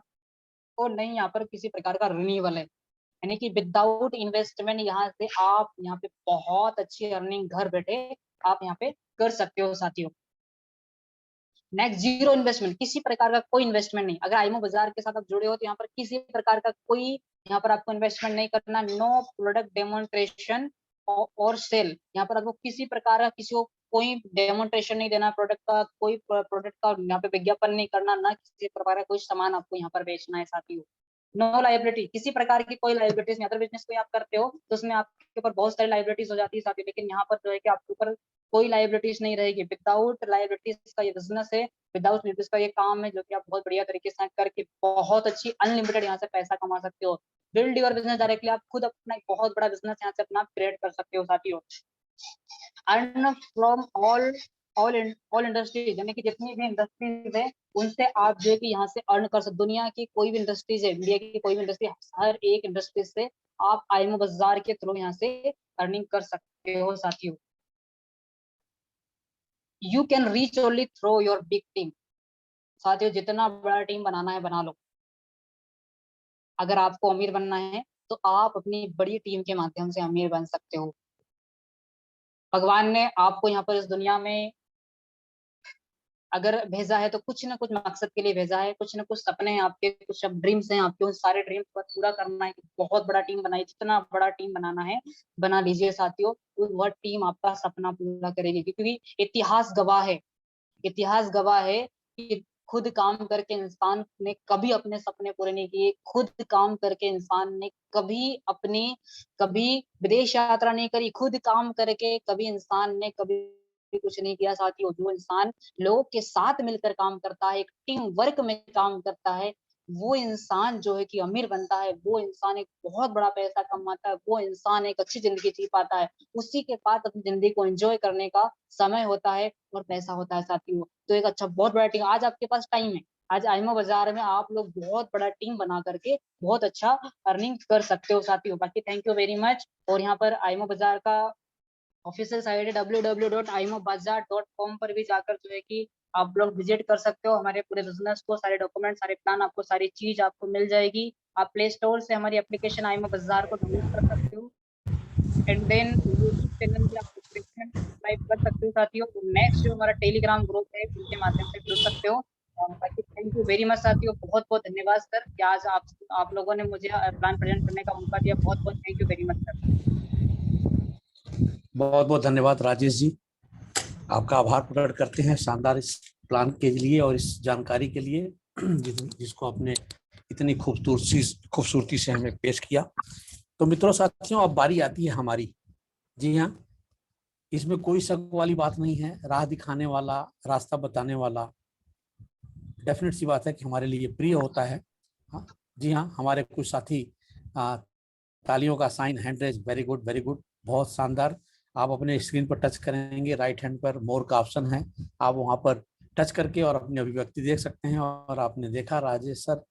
Speaker 2: और नहीं यहाँ पर किसी प्रकार का रिन्यूअल है, यानी कि विदाउट इन्वेस्टमेंट यहाँ से आप यहाँ पे बहुत अच्छी अर्निंग घर बैठे आप यहाँ पे कर सकते हो साथियों। नेक्स्ट जीरो इन्वेस्टमेंट, किसी प्रकार का कोई इन्वेस्टमेंट नहीं। अगर आईएमओ बाजार के साथ आप जुड़े हो तो यहाँ पर किसी प्रकार का कोई यहाँ पर आपको इन्वेस्टमेंट नहीं करना। नो प्रोडक्ट डेमोन्स्ट्रेशन और सेल, यहाँ पर आपको किसी प्रकार का किसी को कोई डेमोन्स्ट्रेशन नहीं देना प्रोडक्ट का, कोई प्रोडक्ट का यहाँ पे विज्ञापन नहीं करना, ना किसी प्रकार का कोई सामान आपको यहाँ पर बेचना है साथियों। नो लाइबिलिटी, किसी प्रकार की कोई लाइबिलिटीज नहीं। अदर बिजनेस कोई आप करते हो तो उसमें आपके ऊपर बहुत सारी लाइबिलिटीज हो जाती है साथियों, लेकिन यहाँ पर जो है कि आपके ऊपर कोई लाइबिलिटीज नहीं रहेगी। विदाउट लाइबिलिटीज का ये बिजनेस है, विदाउट लाइबिलिटीज का ये काम है जो कि आप बहुत बढ़िया तरीके से करके बहुत अच्छी अनलिमिटेड यहाँ से पैसा कमा सकते हो। बिल्ड योर बिजनेस डायरेक्टली, आप खुद अपना एक बहुत बड़ा बिजनेस यहाँ से अपना क्रिएट कर सकते हो साथियों। अर्न फ्रॉम ऑल इंडस्ट्रीज, यानी कि जितनी भी इंडस्ट्रीज है उनसे आप जो है कि यहाँ से अर्न कर सकते। दुनिया की कोई भी इंडस्ट्रीज है, इंडिया की कोई भी इंडस्ट्री, हर एक इंडस्ट्री से आप आईएमओ बाजार के थ्रू यहाँ से अर्निंग कर सकते हो साथियों। You can reach only through your big team, साथियों जितना बड़ा टीम बनाना है बना लो। अगर आपको अमीर बनना है तो आप अपनी बड़ी टीम के माध्यम से अमीर बन सकते हो। भगवान ने आपको यहाँ पर इस दुनिया में अगर भेजा है तो कुछ ना कुछ मकसद के लिए भेजा है। कुछ ना कुछ सपने हैं आपके, कुछ ड्रीम्स हैं आपके, उन सारे ड्रीम्स को पूरा करना है। बहुत बड़ा टीम बनाइए, जितना बड़ा टीम बनाना है बना लीजिए साथियों, वह टीम आपका सपना पूरा करेगी। क्योंकि इतिहास गवाह है, इतिहास गवाह है कि खुद काम करके इंसान ने कभी अपने सपने पूरे नहीं किए। खुद काम करके इंसान ने कभी विदेश यात्रा नहीं करी। खुद काम करके कभी इंसान ने कभी कुछ नहीं किया साथियों। जो इंसान लोगों के साथ मिलकर काम करता है, एक टीम वर्क में काम करता है, वो इंसान जो है कि अमीर बनता है, वो इंसान एक बहुत बड़ा पैसा कमाता है, वो इंसान एक अच्छी ज़िंदगी जी पाता है। उसी के पास अपनी ज़िंदगी को एन्जॉय करने का समय होता है और पैसा होता है साथियों। तो एक अच्छा बहुत बड़ा टीम आज आपके पास टाइम है। आज आइमो बाज़ार में आप लोग बहुत बड़ा टीम बना करके बहुत अच्छा अर्निंग कर सकते हो साथियों। बाकी थैंक यू वेरी मच और यहाँ पर आइमो बाज़ार का ऑफिशियल साइट है www.imobazar.com पर भी जाकर जो है कि आप लोग विजिट कर सकते हो हमारे पूरे बिजनेस को, सारे डॉक्यूमेंट, सारे प्लान, आपको सारी चीज आपको मिल जाएगी। आप प्ले स्टोर से हमारी एप्लीकेशन आइमो बाजार को डाउनलोड कर सकते हो एंड देन यूट्यूब चैनल में आप सब्सक्रिप्शन सब्सक्राइब कर सकते हो साथियों। तो नेक्स्ट जो हमारा टेलीग्राम ग्रुप है उनके माध्यम से जुड़ सकते हो। बाकी थैंक यू वेरी मच साथियों, बहुत बहुत धन्यवाद सर कि आज आप लोगों ने मुझे प्लान प्रेजेंट करने का मौका दिया। बहुत बहुत thank you very much sir.
Speaker 1: बहुत बहुत धन्यवाद राजेश जी, आपका आभार प्रकट करते हैं शानदार इस प्लान के लिए और इस जानकारी के लिए जिसको आपने इतनी खूबसूरती से हमें पेश किया। तो मित्रों साथियों, अब बारी आती है हमारी। जी हाँ, इसमें कोई शक वाली बात नहीं है, राह दिखाने वाला, रास्ता बताने वाला डेफिनेट सी बात है कि हमारे लिए प्रिय होता है। हाँ, जी हाँ, हमारे कुछ साथी तालियों का sign, hand raise, very good very good, बहुत शानदार। आप अपने स्क्रीन पर टच करेंगे, राइट हैंड पर मोर का ऑप्शन है, आप वहां पर टच करके और अपनी अभिव्यक्ति देख सकते हैं। और आपने देखा राजेश सर